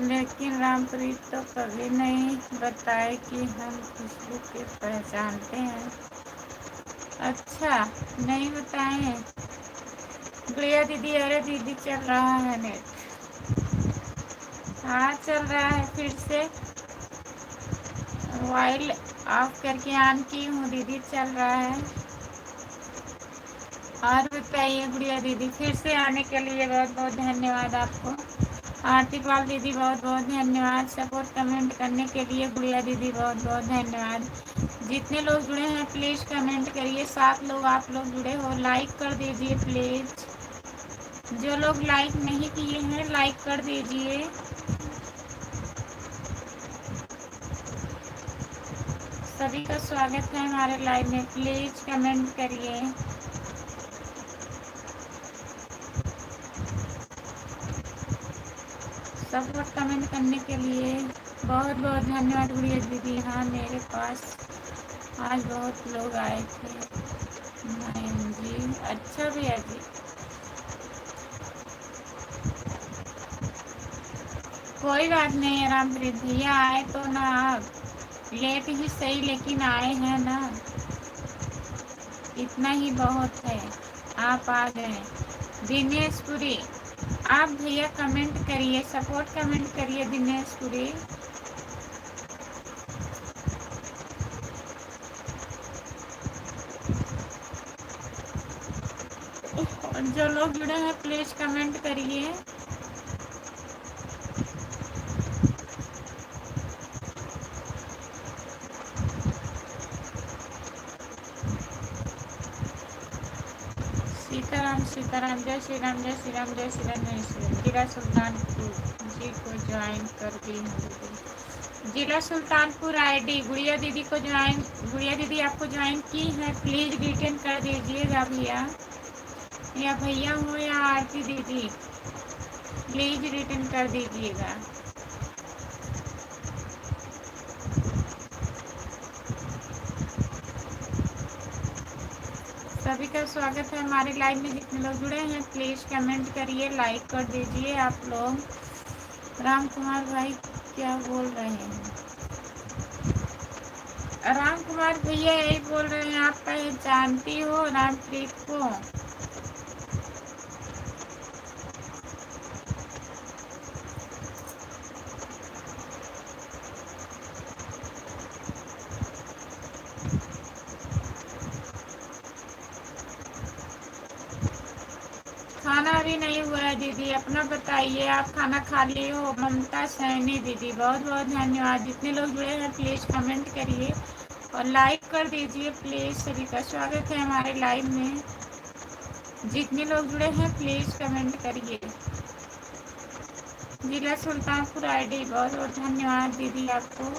लेकिन रामप्रीत तो कभी नहीं बताए कि हम खुशबू के पहचानते हैं। अच्छा, नहीं बताए। गुड़िया दीदी, अरे दीदी चल रहा है नेट। हाँ चल रहा है, फिर से मोबाइल ऑफ करके ऑन की हूँ दीदी, चल रहा है। और बताइए गुड़िया दीदी, फिर से आने के लिए बहुत बहुत धन्यवाद आपको। आरती पाल दीदी बहुत बहुत धन्यवाद सपोर्ट कमेंट करने के लिए। गुड़िया दीदी बहुत बहुत धन्यवाद। जितने लोग जुड़े हैं प्लीज कमेंट करिए। 7 लोग आप लोग जुड़े हो, लाइक कर दीजिए प्लीज। जो लोग लाइक नहीं किए हैं लाइक कर दीजिए। सभी का स्वागत है हमारे लाइव में, प्लीज कमेंट करिए। सपोर्ट कमेंट करने के लिए बहुत बहुत धन्यवाद गुड़िया दीदी। हाँ, मेरे पास आज बहुत लोग आए थे। नहीं जी, अच्छा भैया जी। कोई बात नहीं है रामप्रीत भैया, आए तो ना आप, लेट ही सही लेकिन आए हैं ना, इतना ही बहुत है। आप आ गए। दिनेश पुरी, आप भैया कमेंट करिए, सपोर्ट कमेंट करिए दिनेश पुरी। जो लोग जुड़े हैं प्लीज कमेंट करिए। सीताराम सीताराम जय श्री राम जय श्री राम जय श्री राम जय श्री राम। जिला सुल्तानपुर जी को ज्वाइन कर दी हूँ। जिला सुल्तानपुर आईडी गुड़िया दीदी को ज्वाइन, गुड़िया दीदी आपको ज्वाइन की है, प्लीज रिटर्न कर दीजिएगा भैया, या भैया हो या आरती दीदी, प्लीज रिटर्न कर दीजिएगा। सभी का स्वागत है हमारे लाइव में। जितने लोग जुड़े हैं प्लीज कमेंट करिए, लाइक कर दीजिए आप लोग। राम कुमार भाई क्या बोल रहे हैं? राम कुमार भैया यही बोल रहे हैं, आप पहचानती हो रामप्रीत को? भी नहीं हुआ है दीदी। अपना बताइए, आप खाना खा लिए हो? ममता सैनी दीदी, बहुत बहुत धन्यवाद। जितने लोग जुड़े हैं प्लीज़ कमेंट करिए और लाइक कर दीजिए प्लीज़। सभी का स्वागत है हमारे लाइव में। जितने लोग जुड़े हैं प्लीज़ कमेंट करिए। जिला सुल्तानपुर आईडी, बहुत बहुत धन्यवाद दीदी आपको।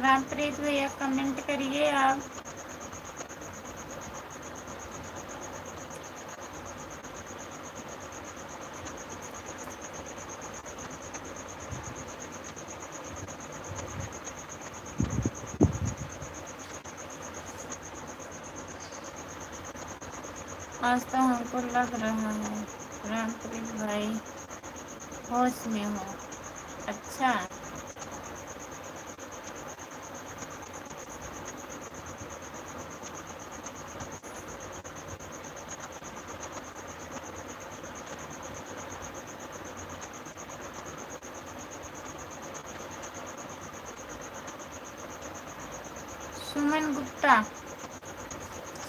रामप्रीत भैया कमेंट करिए आप। आज तो हमको लग रहा है रामप्रीत भाई होश में हो। अच्छा, सुमन गुप्ता,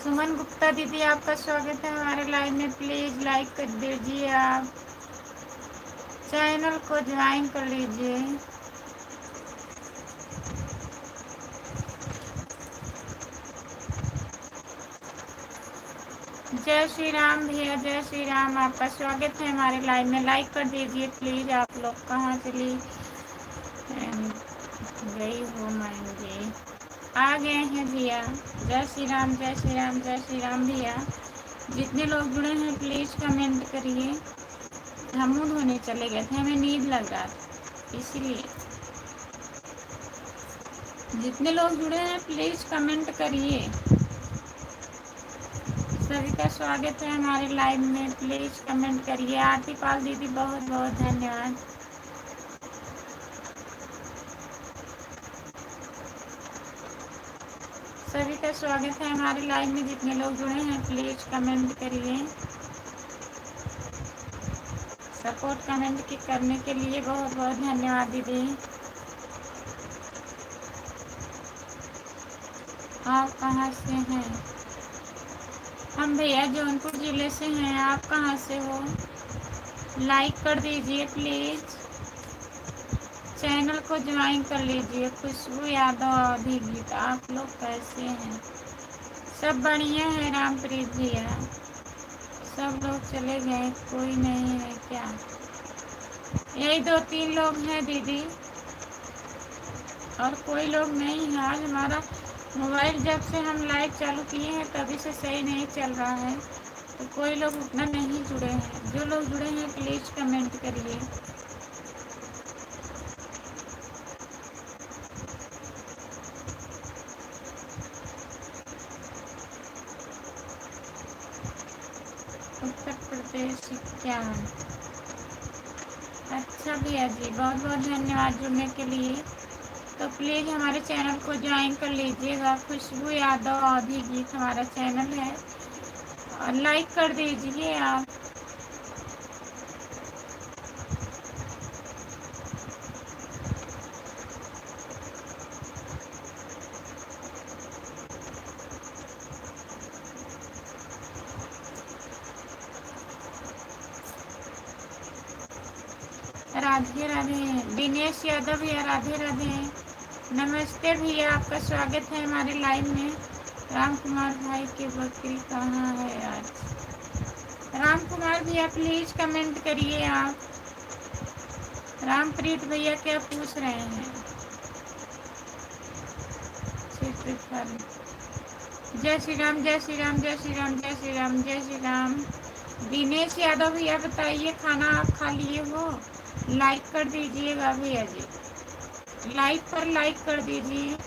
सुमन गुप्ता दीदी आपका स्वागत है हमारे लाइव में। प्लीज लाइक कर दीजिए, आप चैनल को ज्वाइन कर लीजिए। जय श्री राम भैया, जय श्री राम, आपका स्वागत है हमारे लाइव में। लाइक कर दीजिए प्लीज। आप लोग कहाँ चली गई हो? माएंगे आ गए हैं भैया। जय श्री राम, जय श्री राम, जय श्री राम भैया। जितने लोग जुड़े हैं प्लीज कमेंट करिए। हम मुँह धोने चले गए थे, हमें नींद लग रहा था इसीलिए। जितने लोग जुड़े हैं प्लीज कमेंट करिए। सभी का स्वागत है हमारे लाइव में। प्लीज कमेंट करिए। आरती पाल दीदी बहुत बहुत धन्यवाद। सभी का स्वागत है हमारे लाइव में। जितने लोग जुड़े हैं प्लीज कमेंट करिए। सपोर्ट कमेंट की करने के लिए बहुत बहुत धन्यवाद दीदी। आप कहाँ से हैं? हम भैया जौनपुर जिले से हैं। आप कहाँ से हो? लाइक कर दीजिए प्लीज। चैनल को ज्वाइन कर लीजिए। खुशबू यादव अवधि गीत, आप लोग कैसे हैं? सब बढ़िया है रामप्रीत भैया। सब लोग चले गए, कोई नहीं है क्या? यही 2-3 लोग हैं दीदी, और कोई लोग नहीं है। आज हमारा मोबाइल जब से हम लाइव चालू किए हैं तभी से सही नहीं चल रहा है, तो कोई लोग उतना नहीं जुड़े हैं। जो लोग जुड़े हैं प्लीज कमेंट करिए। उत्तर प्रदेश क्या? अच्छा भैया जी, बहुत बहुत धन्यवाद जुड़ने के लिए। तो प्लीज़ हमारे चैनल को ज्वाइन कर लीजिएगा। खुशबू यादव अवधि गीत हमारा चैनल है, और लाइक कर दीजिए आप। राधे राधे। दिनेश यादव भैया राधे राधे। नमस्ते भैया, आपका स्वागत है हमारे लाइव में। राम कुमार भाई की बकरी कहाँ है आज? राम कुमार भैया प्लीज कमेंट करिए आप। रामप्रीत भैया क्या पूछ रहे हैं? जय श्री राम, जय श्री राम, जय श्री राम, जय श्री राम, जय श्री राम। दिनेश यादव भैया बताइए, खाना आप खा लिए हो? लाइक कर दीजिएगा भैया जी। लाइक पर लाइक कर दीजिए।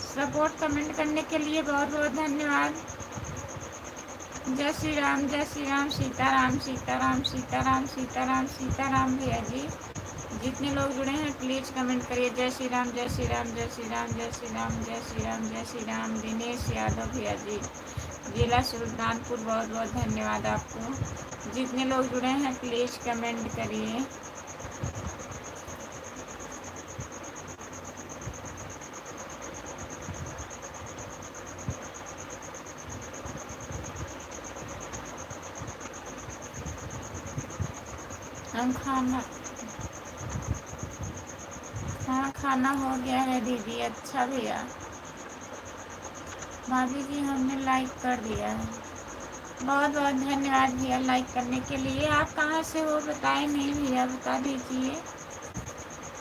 सपोर्ट कमेंट करने के लिए बहुत बहुत धन्यवाद। जय श्री राम, जय श्री राम, सीताराम, सीताराम, सीताराम, सीताराम, सीताराम भैया जी। जितने लोग जुड़े हैं प्लीज कमेंट करिए। जय श्री राम, जय श्री राम, जय श्री राम, जय श्री राम, जय श्री राम, जय श्री राम। दिनेश यादव भैया जी, जिला सुल्तानपुर, बहुत बहुत धन्यवाद आपको। जितने लोग जुड़े हैं प्लीज कमेंट करिए। हम खाना हो गया है दीदी। अच्छा भैया। भाभी जी हमने लाइक कर दिया है। बहुत बहुत धन्यवाद भैया लाइक करने के लिए। आप कहाँ से हो बताएं नहीं भैया, बता दीजिए।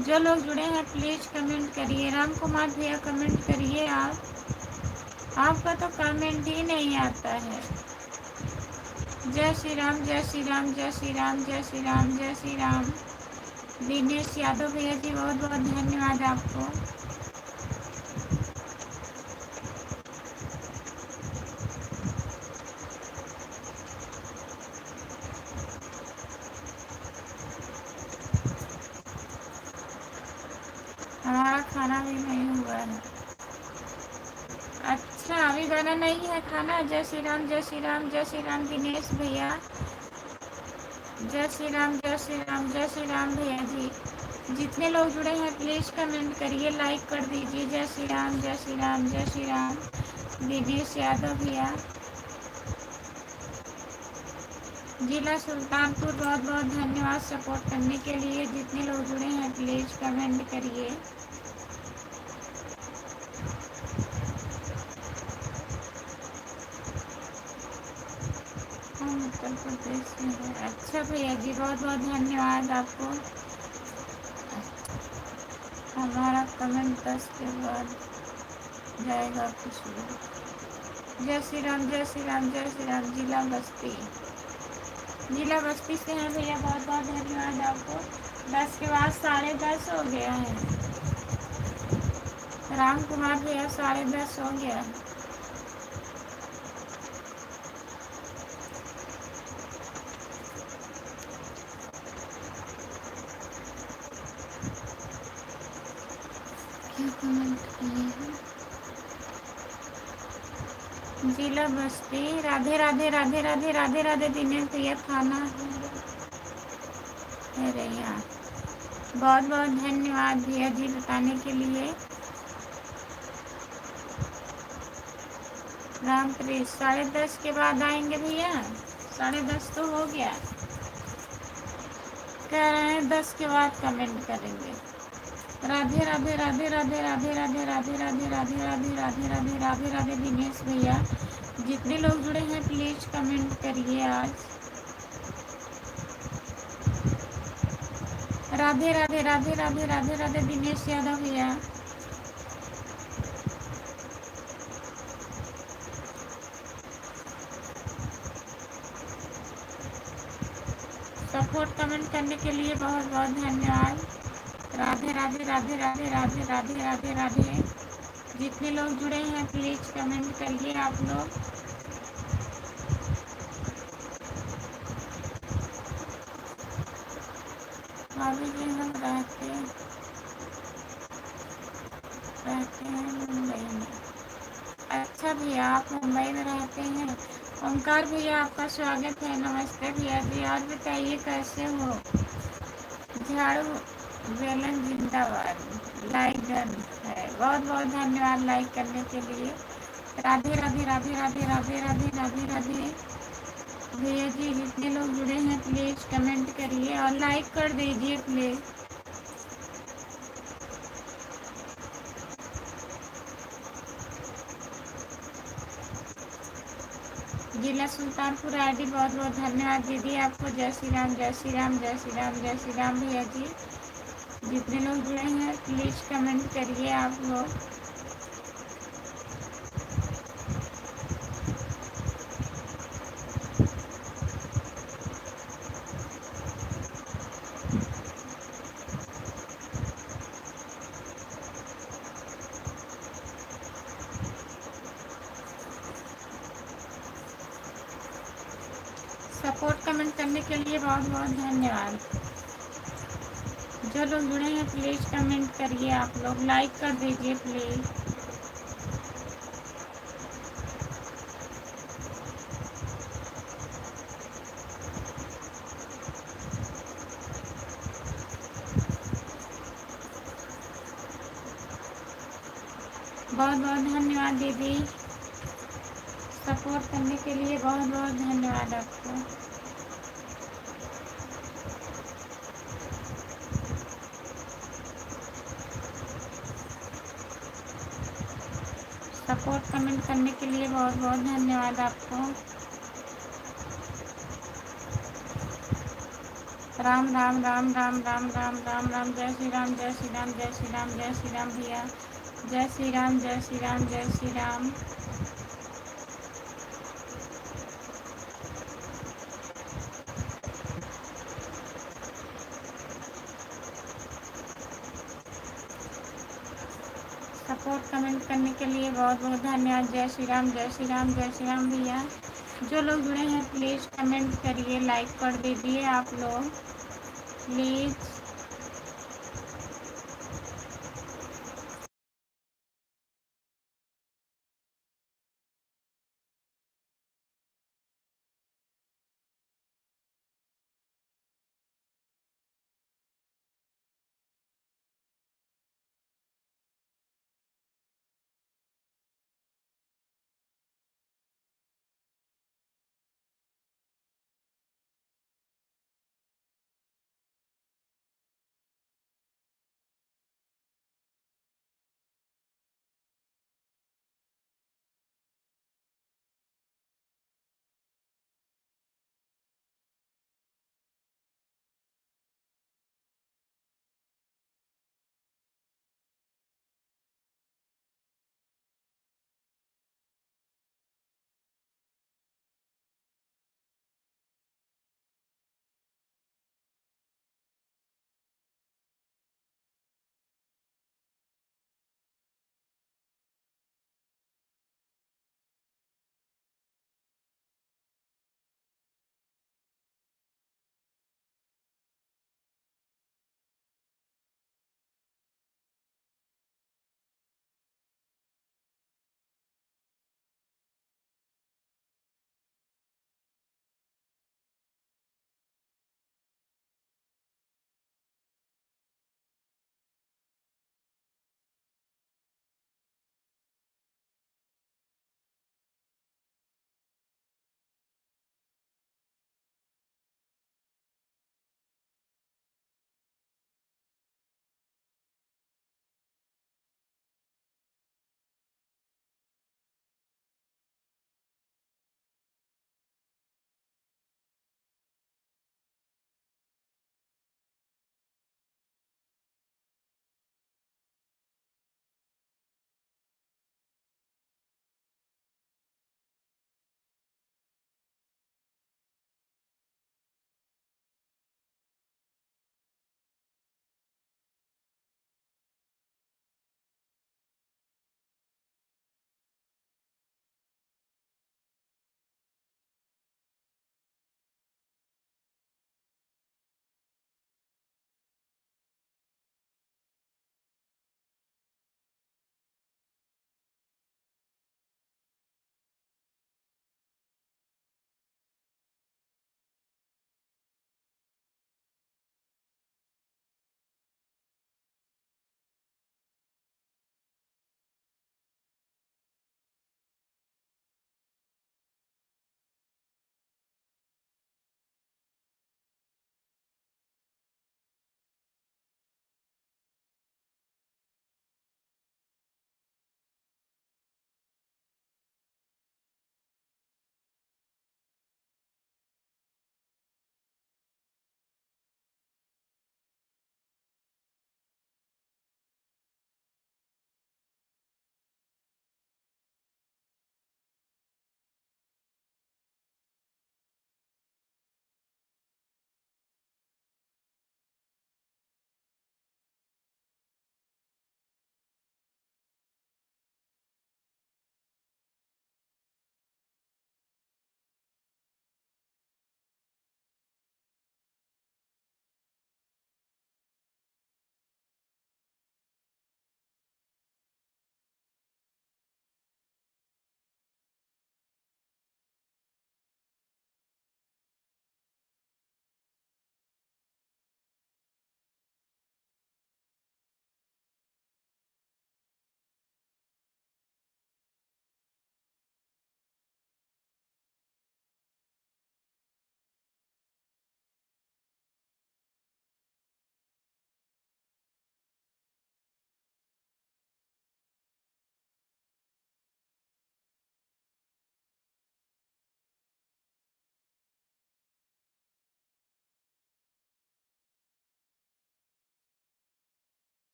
जो लोग जुड़े हैं प्लीज़ कमेंट करिए। राम कुमार भैया कमेंट करिए आप, आपका तो कमेंट ही नहीं आता है। जय श्री राम जय श्री राम जय श्री राम जय श्री राम जय श्री राम। दिनेश यादव भैया जी बहुत बहुत धन्यवाद आपको। हमारा खाना भी नहीं हुआ है। अच्छा अभी बना नहीं है खाना। जय श्री राम जय श्री राम जय श्री राम दिनेश भैया। जय श्री राम जय श्री राम जय श्री राम भैया जी। जितने लोग जुड़े हैं प्लीज़ कमेंट करिए, लाइक कर दीजिए। जय श्री राम जय श्री राम जय श्री राम। दिनेश यादव भैया जिला सुल्तानपुर बहुत बहुत धन्यवाद सपोर्ट करने के लिए। जितने लोग जुड़े हैं प्लीज़ कमेंट करिए। हम उत्तर प्रदेश से हैं। अच्छा भैया जी बहुत बहुत धन्यवाद आपको। हमारा कमेंट 10 के बाद जाएगा कुछ लोग। जय श्री राम जय श्री राम जय श्री राम। जिला बस्ती, जिला बस्ती से हैं भैया, बहुत बहुत धन्यवाद आपको। 10 के बाद 10:30 हो गया है। राम कुमार भैया 10:30 हो गया है। क्या कमेंट किए हैं? जिला बस्ती। राधे राधे राधे राधे राधे राधे दिनेश भैया खाना है रे यहाँ। बहुत बहुत धन्यवाद भैया जी बताने के लिए। राम प्रीत 10:30 के बाद आएंगे भैया। 10:30 तो हो गया। कह रहे हैं 10 के बाद कमेंट करेंगे। राधे राधे राधे राधे राधे राधे राधे राधे राधे राधे राधे राधे राधे राधे दिनेश भैया। जितने लोग जुड़े हैं प्लीज कमेंट करिए आज। राधे राधे राधे राधे राधे राधे दिनेश यादव भैया। सपोर्ट कमेंट करने के लिए बहुत बहुत धन्यवाद। राधे राधे राधे राधे राधे राधे राधे राधे। जितने लोग जुड़े हैं प्लीज कमेंट करिए आप लोग। अभी भी हम रहते हैं मुंबई में। अच्छा भैया आप मुंबई में रहते हैं। ओंकार भैया आपका स्वागत है। नमस्ते भैया जी। और बताइए कैसे हो? झाड़ू बेलन जिंदाबाद। लाइक डन है। बहुत बहुत धन्यवाद लाइक करने के लिए। राधे राधे राधे राधे राधे राधे राधे राधे भैया जी। जितने लोग जुड़े हैं प्लीज कमेंट करिए और लाइक कर दीजिए प्लीज। जिला सुल्तानपुर आईडी बहुत बहुत धन्यवाद दीदी आपको। जय श्री राम जय श्री राम जय श्री राम जय श्री राम भैया जी। जितने लोग जुड़े हैं प्लीज कमेंट करिए आप लोग। सपोर्ट कमेंट करने के लिए बहुत बहुत धन्यवाद। जो लोग जुड़े हैं प्लीज कमेंट करिए आप लोग। लाइक कर दीजिए प्लीज। बहुत बहुत धन्यवाद दीदी। सपोर्ट करने के लिए बहुत बहुत धन्यवाद आपको। सपोर्ट कमेंट करने के लिए बहुत बहुत धन्यवाद आपको। राम राम राम राम राम राम राम राम। जय श्री राम जय श्री राम जय श्री राम जय श्री राम भैया। जय श्री राम जय श्री राम जय श्री राम। सपोर्ट कमेंट करने के लिए बहुत बहुत धन्यवाद। जय श्री राम जय श्री राम जय श्री राम भैया। जो लोग जुड़े हैं प्लीज़ कमेंट करिए, लाइक कर दीजिए आप लोग प्लीज़।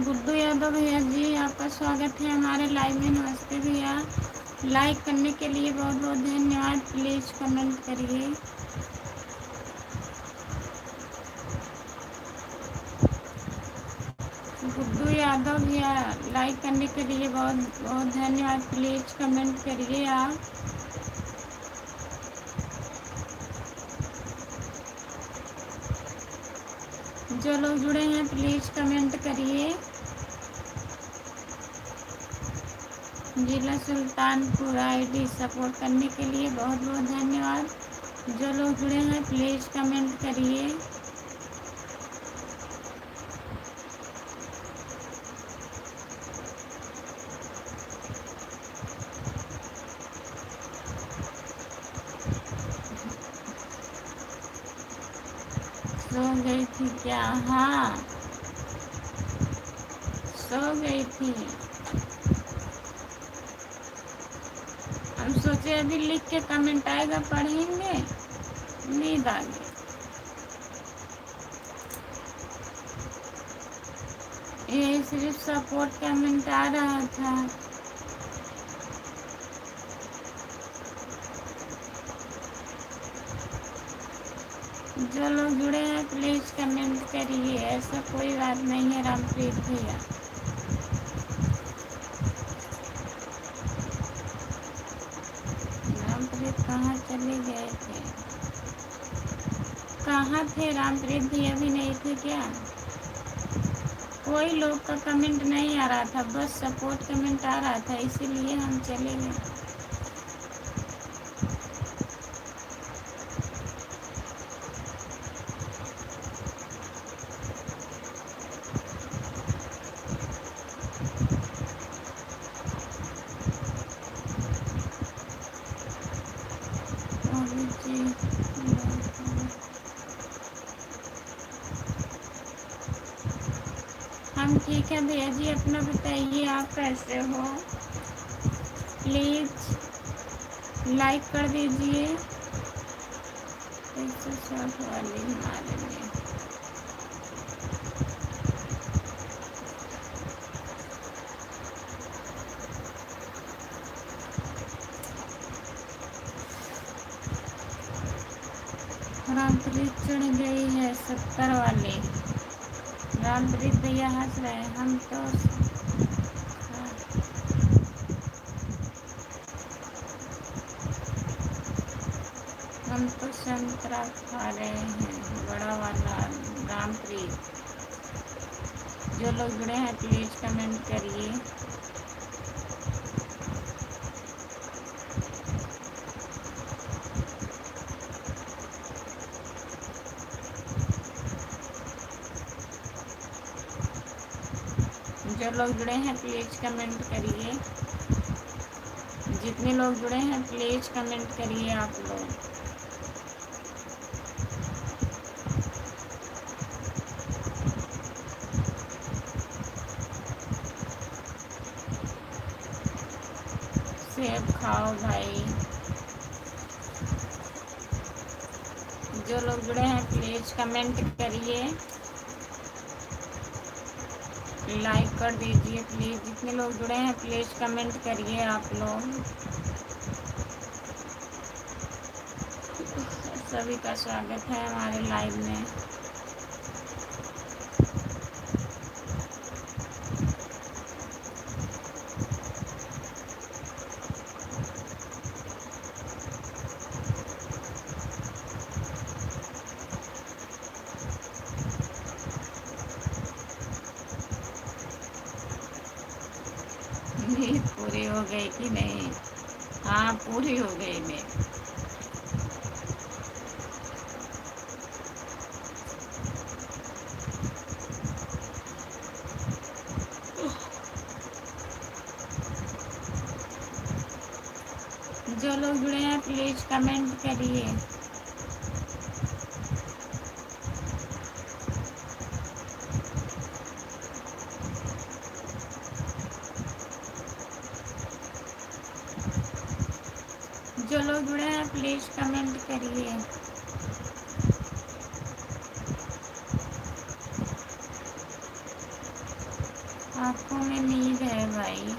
गुड्डू यादव भैया जी, आपका स्वागत है हमारे लाइव में। नमस्ते भैया। लाइक करने के लिए बहुत बहुत धन्यवाद। प्लीज़ कमेंट करिए। गुड्डू यादव भैया, लाइक करने के लिए बहुत बहुत धन्यवाद। प्लीज़ कमेंट करिए आप। जो लोग जुड़े हैं प्लीज़ कमेंट करिए। जिला सुल्तानपुर आईडी सपोर्ट करने के लिए बहुत बहुत धन्यवाद। जो लोग जुड़े हैं प्लीज़ कमेंट करिए। सो गई थी क्या? हाँ, सो गई थी। हम सोचे अभी लिख के कमेंट आएगा, पढ़ेंगे, नींद आ गई। ये सिर्फ सपोर्ट कमेंट आ रहा था। जो लोग जुड़े हैं प्लीज़ कमेंट करिए। ऐसा कोई बात नहीं है रामप्रीत भैया। रामप्रीत कहाँ चले गए थे? कहाँ थे रामप्रीत भैया? भी नहीं थे क्या? कोई लोग का कमेंट नहीं आ रहा था, बस सपोर्ट कमेंट आ रहा था, इसीलिए हम चले गए। हम ठीक है भैया जी, अपना बताइए आप कैसे हो? प्लीज़ लाइक कर दीजिए। 160 वाली हमारे लिए। रामप्रीत चढ़ गई है 70 वाली। रामप्रीत भैया हंस रहे हैं। हम तो संतरा खा रहे हैं, बड़ा वाला। रामप्रीत, जो लोग जुड़े हैं प्लीज़ कमेंट करिए। जो लोग जुड़े हैं प्लीज़ कमेंट करिए। जितने लोग जुड़े हैं प्लीज़ कमेंट करिए आप लोग। सेब खाओ भाई। जो लोग जुड़े हैं प्लीज़ कमेंट करिए, लाइक कर दीजिए प्लीज़। जितने लोग जुड़े हैं प्लीज़ कमेंट करिए आप लोग। सभी का स्वागत है हमारे लाइव में। नींद पूरी हो गई कि नहीं? हाँ, पूरी हो गई नींद। जो लोग जुड़े हैं प्लीज़ कमेंट करिए। जो लोग जुड़े हैं प्लीज़ कमेंट करिए। बताइए।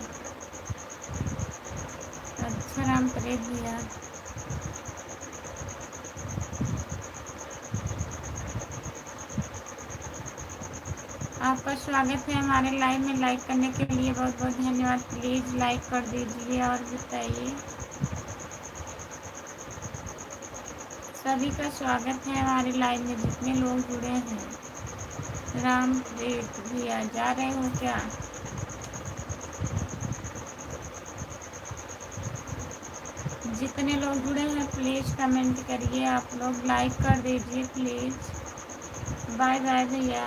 अच्छा रामप्रीत भैया, आपका स्वागत है हमारे लाइव में। लाइक करने के लिए बहुत बहुत धन्यवाद। प्लीज़ लाइक कर दीजिए और बताइए। सभी का स्वागत है हमारे लाइव में, जितने लोग जुड़े हैं। रामप्रीत भैया जा रहे हो क्या? जितने लोग जुड़े हैं प्लीज़ कमेंट करिए। आप लोग लाइक कर दीजिए प्लीज़। बाय बाय भैया।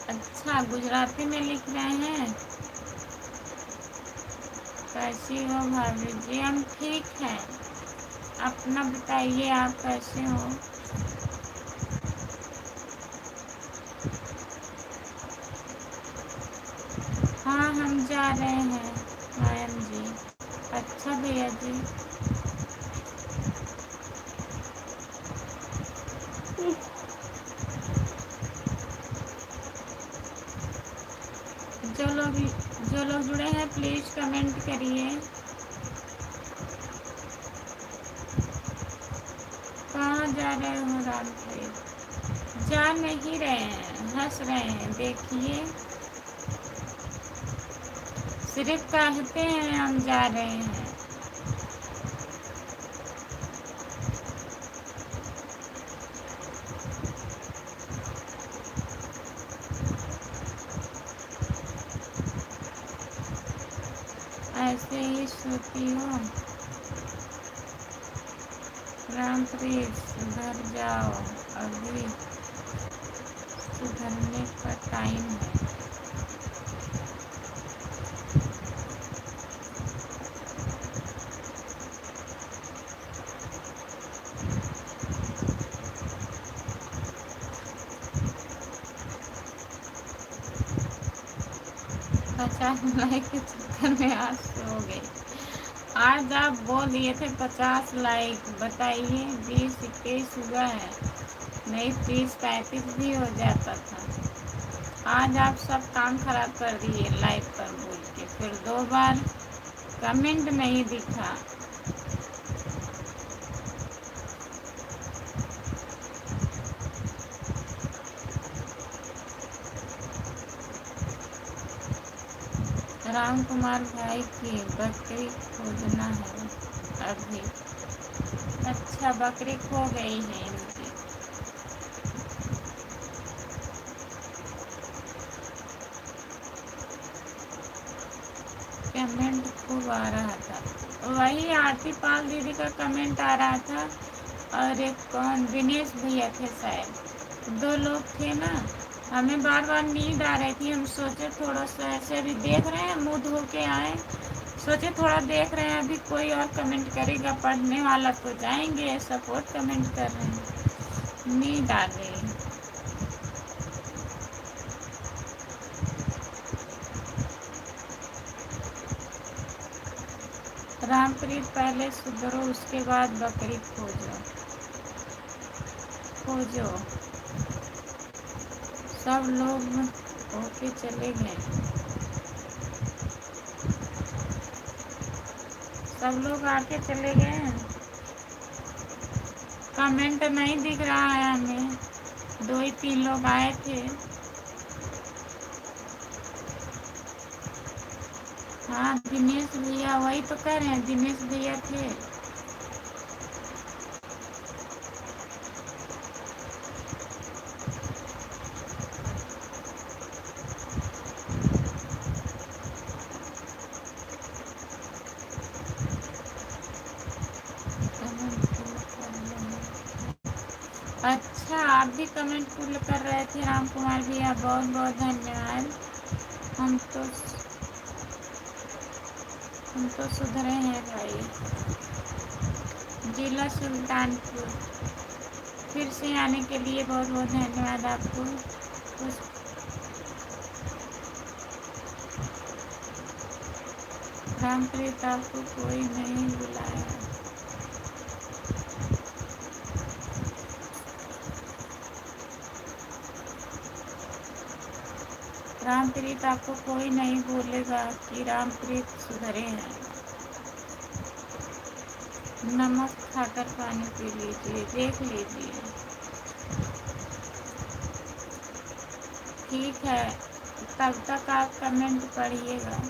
अच्छा, गुजराती में लिख रहे हैं। कैसी हो भाभी जी? हम ठीक हैं। अपना बताइए, आप कैसे हो? हाँ, हम जा रहे हैं आयन जी। अच्छा भैया जी। जो लोग जुड़े हैं प्लीज़ कमेंट करिए। कहाँ जा रहे हो रामप्रीत? जा नहीं रहे हैं, हंस रहे हैं, देखिए। सिर्फ कहते हैं हम जा रहे हैं। ऐसे ही सोती हो रामप्रीत? सुधर जाओ, अभी सुधरने का टाइम है। पचास लाइक के चक्कर में आज सो गए। आज आप बोल दिए थे 50 लाइक, बताइए। 20-21 हुआ है, नहीं 30-35 भी हो जाता था। आज आप सब काम खराब कर दिए लाइव पर बोल के। फिर 2 बार कमेंट नहीं दिखा। राम कुमार भाई की बकरी खोजना है अभी। अच्छा, बकरी खो गई है इनकी। कमेंट खूब आ रहा था, वही आरती पाल दीदी का कमेंट आ रहा था, और एक कौन दिनेश भैया थे शायद। 2 लोग थे ना। हमें बार बार नींद आ रही थी। हम सोचे थोड़ा सा ऐसे अभी देख रहे हैं, मुँह धो के आए, सोचे थोड़ा देख रहे हैं अभी कोई और कमेंट करेगा, पढ़ने वाला तो जाएंगे, सपोर्ट कमेंट कर रहे हैं। नींद आ गई। रामप्रीत पहले सुधरो, उसके बाद बकरी खोजो। खोजो। सब लोग होके चले गए। सब लोग आके चले गए। कमेंट नहीं दिख रहा है हमें। 2 ही 3 लोग आए थे। हाँ, दिनेश भैया, वही तो कह रहे हैं, दिनेश भैया थे। अच्छा, आप भी कमेंट पुल कर रहे थे राम कुमार भैया, बहुत बहुत धन्यवाद। हम तो सुधरे हैं भाई। जिला सुल्तानपुर। फिर से आने के लिए बहुत बहुत धन्यवाद आपको। रामप्रीत आपको कोई नहीं बुलाया। रामप्रीत आपको कोई नहीं बोलेगा कि रामप्रीत सुधरे हैं। नमक खाकर पानी पी लीजिए, देख लीजिए। ठीक है, तब तक आप कमेंट पढ़िएगा।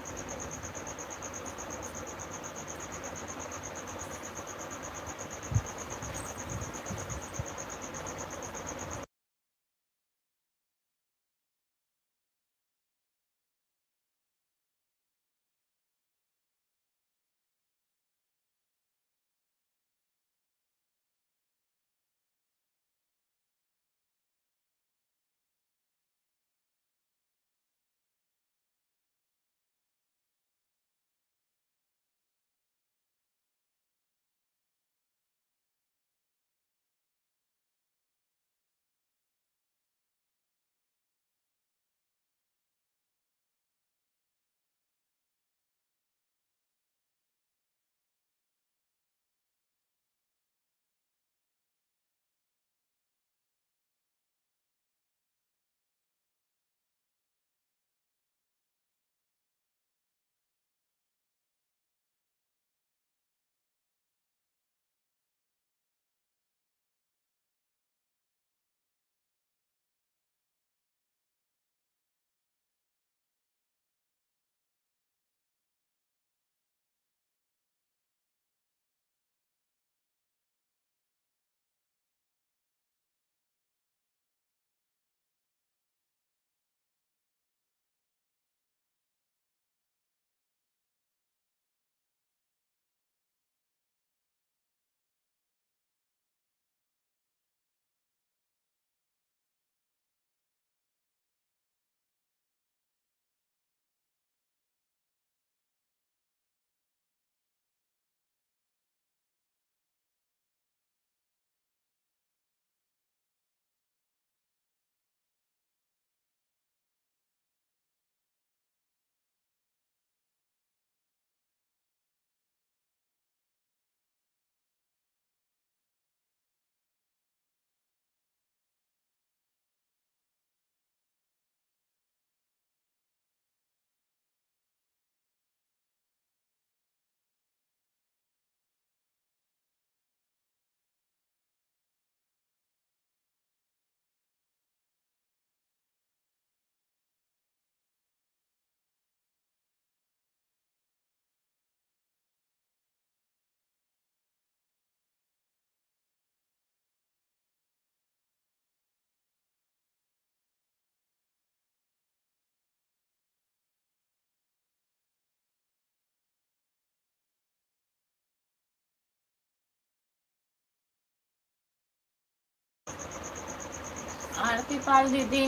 आरती पाल दीदी,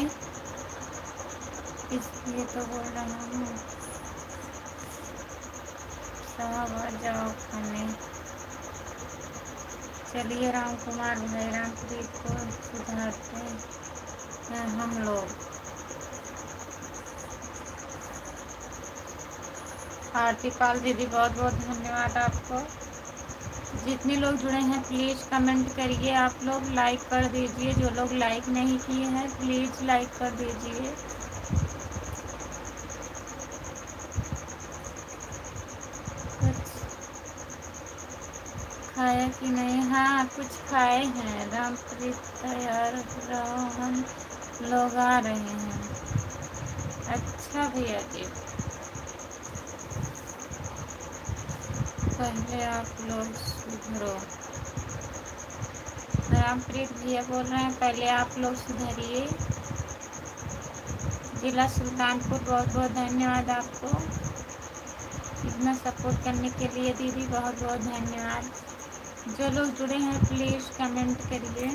इसलिए तो बोल रहा हूँ साहब आ जाओ खाने। चलिए राम कुमार भाई, रामप्रीत को सुधारते हैं हम लोग। आरती पाल दीदी, बहुत बहुत धन्यवाद आपको। जितने लोग जुड़े हैं प्लीज़ कमेंट करिए। आप लोग लाइक कर दीजिए, जो लोग लाइक नहीं किए हैं प्लीज़ लाइक कर दीजिए। कुछ खाया कि नहीं? हाँ, कुछ खाए हैं। रामप्रीत तैयार रहो, हम लोग आ रहे हैं। अच्छा भैया जी, पहले आप लोग सुधरो। रामप्रीत भैया बोल रहे हैं पहले आप लोग सुधरिए। जिला सुल्तानपुर, बहुत बहुत धन्यवाद आपको इतना सपोर्ट करने के लिए दीदी, बहुत बहुत धन्यवाद। जो लोग जुड़े हैं प्लीज़ कमेंट करिए।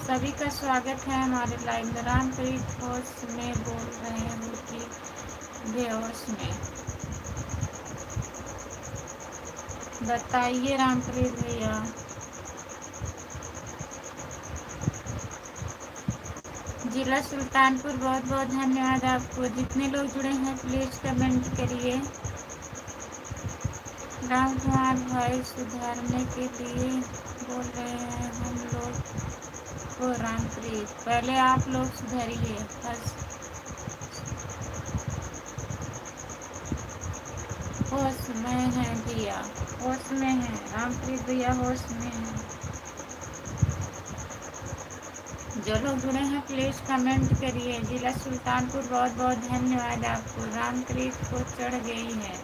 सभी का स्वागत है हमारे लाइव में। रामप्रीत होश में बोल रहे हैं कि बेहोश में? बताइए रामप्रीत भैया। जिला सुल्तानपुर बहुत बहुत धन्यवाद आपको। जितने लोग जुड़े हैं प्लीज़ कमेंट करिए। राम कुमार भाई सुधारने के लिए बोल रहे हैं हम लोग को रामप्रीत। पहले आप लोग सुधरिए बस। होश में है भैया, होश में है रामप्रीत भैया, होश में है। जो लोग जुड़े हैं प्लीज़ कमेंट करिए। जिला सुल्तानपुर बहुत बहुत धन्यवाद आपको। रामप्रीत को चढ़ गई है।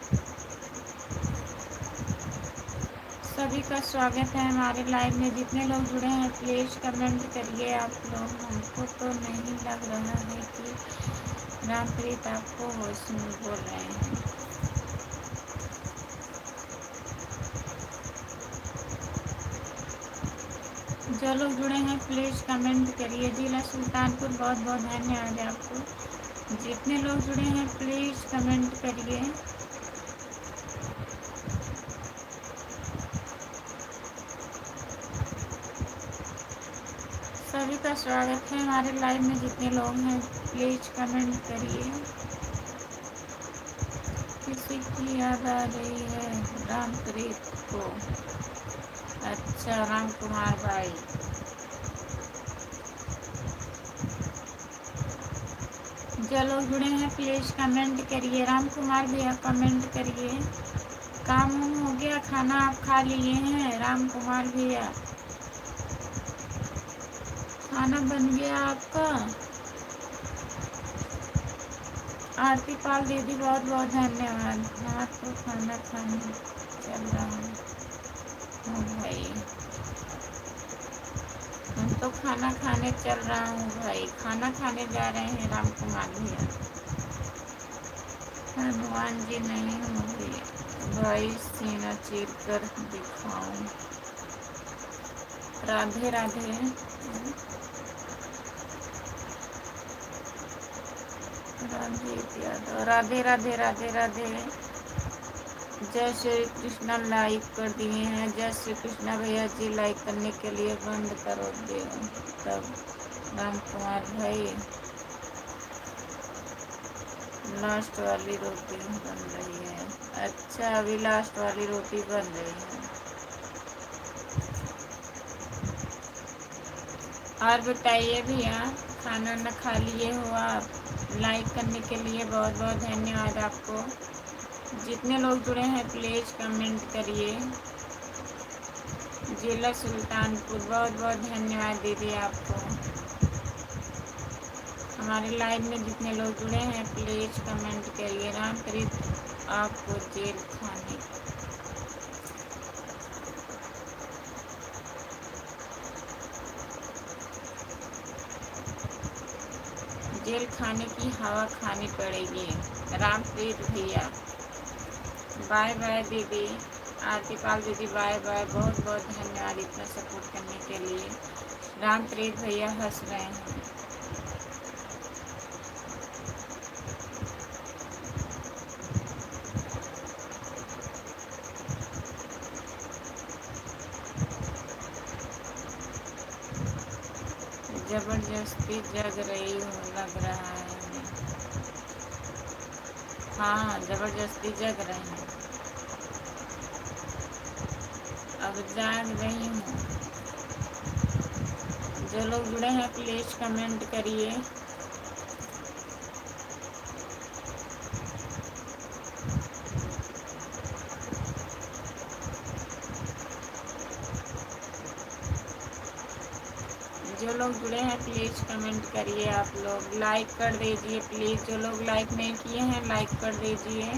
सभी का स्वागत है हमारे लाइव में। जितने लोग जुड़े हैं प्लीज़ कमेंट करिए आप लोग। हमको तो नहीं लग रहा है कि रामप्रीत आपको होश में बोल रहे हैं। जो लोग जुड़े हैं प्लीज़ कमेंट करिए। जिला सुल्तानपुर बहुत बहुत धन्यवाद आपको। जितने लोग जुड़े हैं प्लीज़ कमेंट करिए। सभी का स्वागत है हमारे लाइव में। जितने लोग हैं प्लीज़ कमेंट करिए। किसी की याद आ रही है रामप्रीत को? अच्छा, राम कुमार भाई। जो लोग जुड़े हैं प्लीज़ कमेंट करिए। राम कुमार भैया कमेंट करिए। काम हो गया, खाना आप खा लिए हैं राम कुमार भैया? खाना बन गया आपका? आरती पाल दीदी बहुत बहुत धन्यवाद। हाँ तो खाना खाने चल रहा हूँ भाई। हम तो खाना खाने चल रहा हूँ भाई। खाना खाने जा रहे हैं राम कुमार भैया। हनुमान जी नहीं हूँ भैया भाई, सीना चीर कर दिखाऊं। राधे राधे। राधे राधे राधे राधे। जय श्री कृष्णा लाइक कर दिए हैं। जय श्री कृष्णा भैया जी। लाइक करने के लिए बंद करो दे तब। राम कुमार भाई लास्ट वाली रोटी बन रही है। अच्छा, अभी लास्ट वाली रोटी बन रही है। और बताइए भैया, खाना न खा लिए हो आप? लाइक करने के लिए बहुत बहुत धन्यवाद आपको। जितने लोग जुड़े हैं प्लीज़ कमेंट करिए। जिला सुल्तानपुर बहुत बहुत धन्यवाद दीदी आपको। हमारे लाइव में जितने लोग जुड़े हैं प्लीज़ कमेंट करिए। रामप्रीत आपको जेल खाने जेल खाने की हवा खानी पड़ेगी रामप्रीत भैया। बाय बाय दीदी। आरती पाल दीदी बाय बाय। बहुत बहुत धन्यवाद इतना सपोर्ट करने के लिए। रामप्रीत भैया हंस रहे हैं। जबरदस्ती जग रही हो लग रहा है हमें। हाँ, जबरदस्ती जग रहे हैं। अब जाग रही हूँ। जो लोग जुड़े हैं प्लीज़ कमेंट करिए। जो लोग जुड़े हैं प्लीज़ कमेंट करिए। आप लोग लाइक कर दीजिए प्लीज़। जो लोग लाइक नहीं किए हैं लाइक कर दीजिए।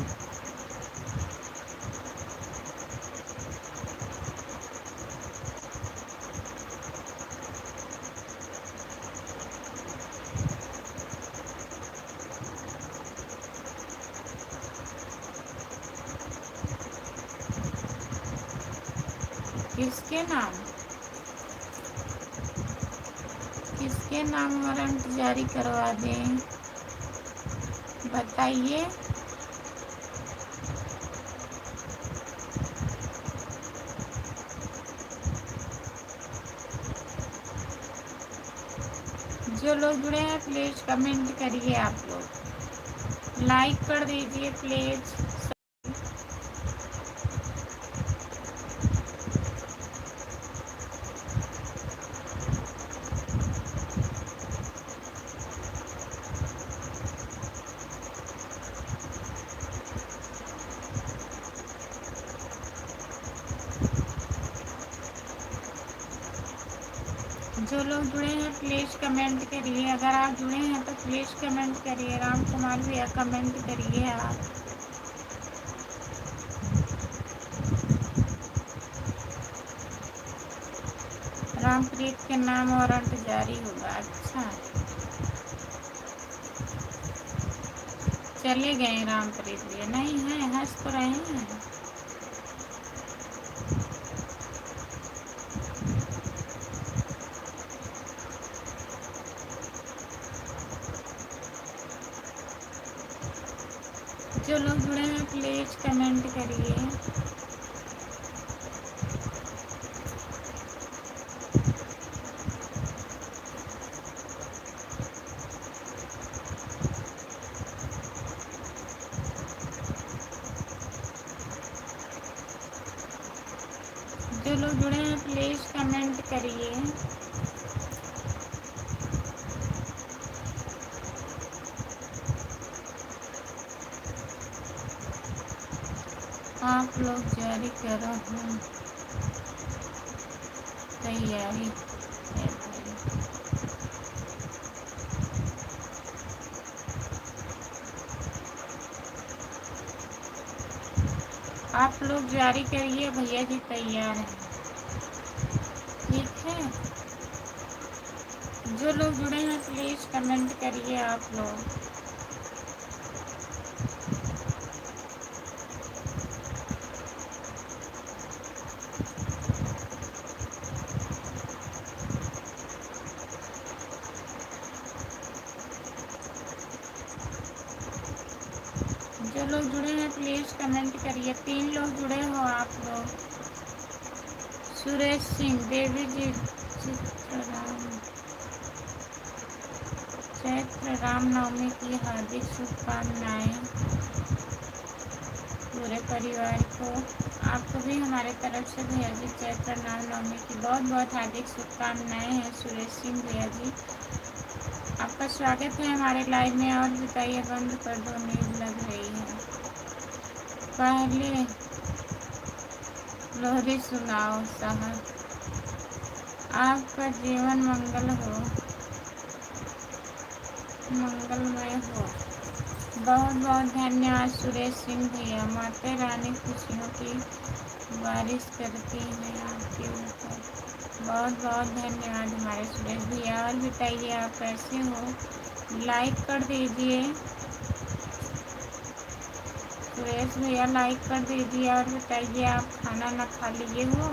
किसके नाम? किसके नाम वारंट जारी करवा दें बताइए। जो लोग जुड़े हैं प्लीज कमेंट करिए, आप लोग लाइक कर दीजिए प्लीज। जो लोग जुड़े हैं प्लीज कमेंट करिए, अगर आप जुड़े हैं तो प्लीज कमेंट करिए। राम कुमार भैया कमेंट करिए आप। रामप्रीत के नाम वारंट जारी होगा। अच्छा, चले गए रामप्रीत भैया? नहीं है, हंस तो रहे हैं। जो लोग जुड़े हैं प्लीज कमेंट करिए। जो लोग जुड़े हैं प्लीज कमेंट करिए। आप लोग जारी करो, हम तैयारी है भाई। आप लोग जारी करिए, भैया जी तैयार हैं। ठीक है, जो लोग जुड़े हैं प्लीज कमेंट करिए आप लोग। जो लोग जुड़े हैं प्लीज कमेंट करिए। 3 लोग जुड़े हो आप लोग। सुरेश सिंह, देवी जी, चैत्र रामनवमी की हार्दिक शुभकामनाएं पूरे परिवार को। आपको भी हमारे तरफ से भैया जी चैत्र रामनवमी की बहुत बहुत हार्दिक शुभकामनाएं हैं। सुरेश सिंह भैया जी, आपका स्वागत है हमारे लाइव में। और बताइए, बंद कर दो, नींद लग रही है। पहले लोहरी सुनाओ साहब, आपका जीवन मंगलमय हो। बहुत बहुत धन्यवाद सुरेश सिंह भैया। माता रानी खुशियों की बारिश करती है आपके ऊपर। बहुत बहुत धन्यवाद हमारे सुरेश भैया। और बताइए आप कैसे हो, लाइक कर दीजिए। सुरेश भैया लाइक कर दीजिए। और बताइए आप खाना ना खा लिए हो?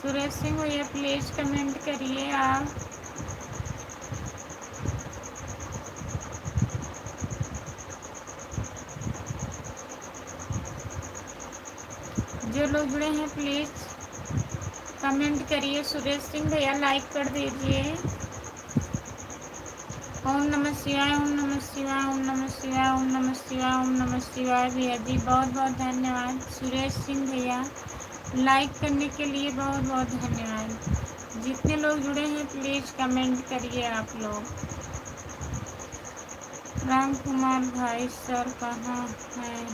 सुरेश सिंह भैया प्लीज कमेंट करिए आप। जो लोग जुड़े हैं प्लीज कमेंट करिए। सुरेश सिंह भैया लाइक कर दीजिए। ओम नमः शिवाय, ओम नमः शिवाय, ओम नमः शिवाय, ओम नमः शिवाय, ओम नमः शिवाय। भैया जी बहुत बहुत धन्यवाद। सुरेश सिंह भैया लाइक करने के लिए बहुत बहुत धन्यवाद। जितने लोग जुड़े हैं प्लीज कमेंट करिए आप लोग। राम कुमार भाई सर कहाँ हैं?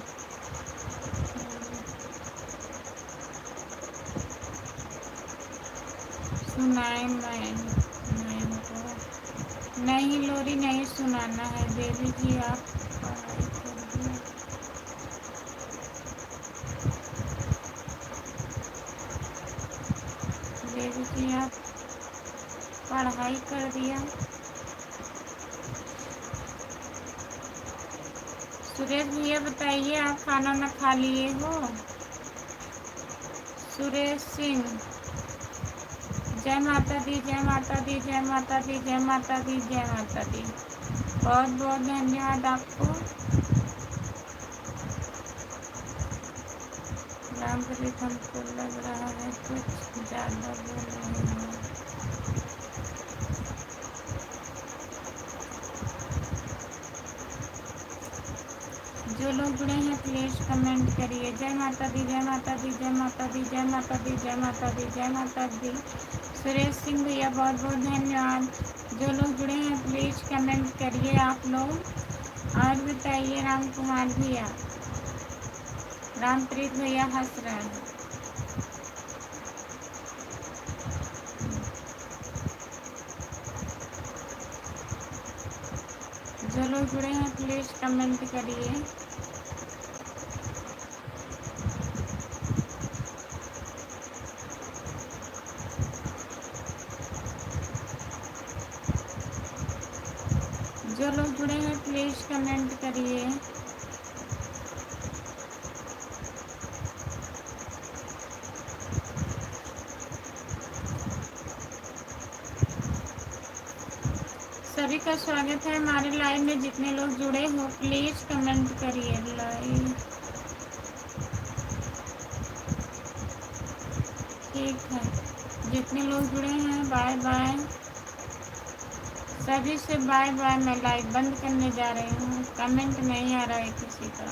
सुनाए मैं को नहीं, लोरी नहीं सुनाना है। देवी जी आप पढ़ाई करिए। देवी जी आप पढ़ाई कर दिया। सुरेश भैया बताइए आप खाना ना खा लिए हो? सुरेश सिंह जय माता दी, जय माता दी, जय माता दी, जय माता दी, जय माता दी। बहुत बहुत धन्यवाद आपको। रामप्रीत, हमको लग रहा है कुछ ज़्यादा बोल रहे हैं। जो लोग जुड़े हैं प्लीज़ कमेंट करिए। जय माता दी, जय माता दी, जय माता दी, जय माता दी, जय माता दी, जय माता दी। सुरेश सिंह भैया बहुत बहुत धन्यवाद। जो लोग जुड़े हैं प्लीज़ कमेंट करिए आप लोग। और बताइए राम कुमार भैया, रामप्रीत भैया हंस रहे हैं। जो लोग जुड़े हैं प्लीज़ कमेंट करिए। जो लोग जुड़े हैं प्लीज़ कमेंट करिए। सभी का स्वागत है हमारे लाइव में। जितने लोग जुड़े हो प्लीज़ कमेंट करिए। लाइव ठीक है, जितने लोग जुड़े हैं बाय बाय, सभी से बाय बाय। मैं लाइव बंद करने जा रही हूँ। कमेंट नहीं आ रहा है किसी का।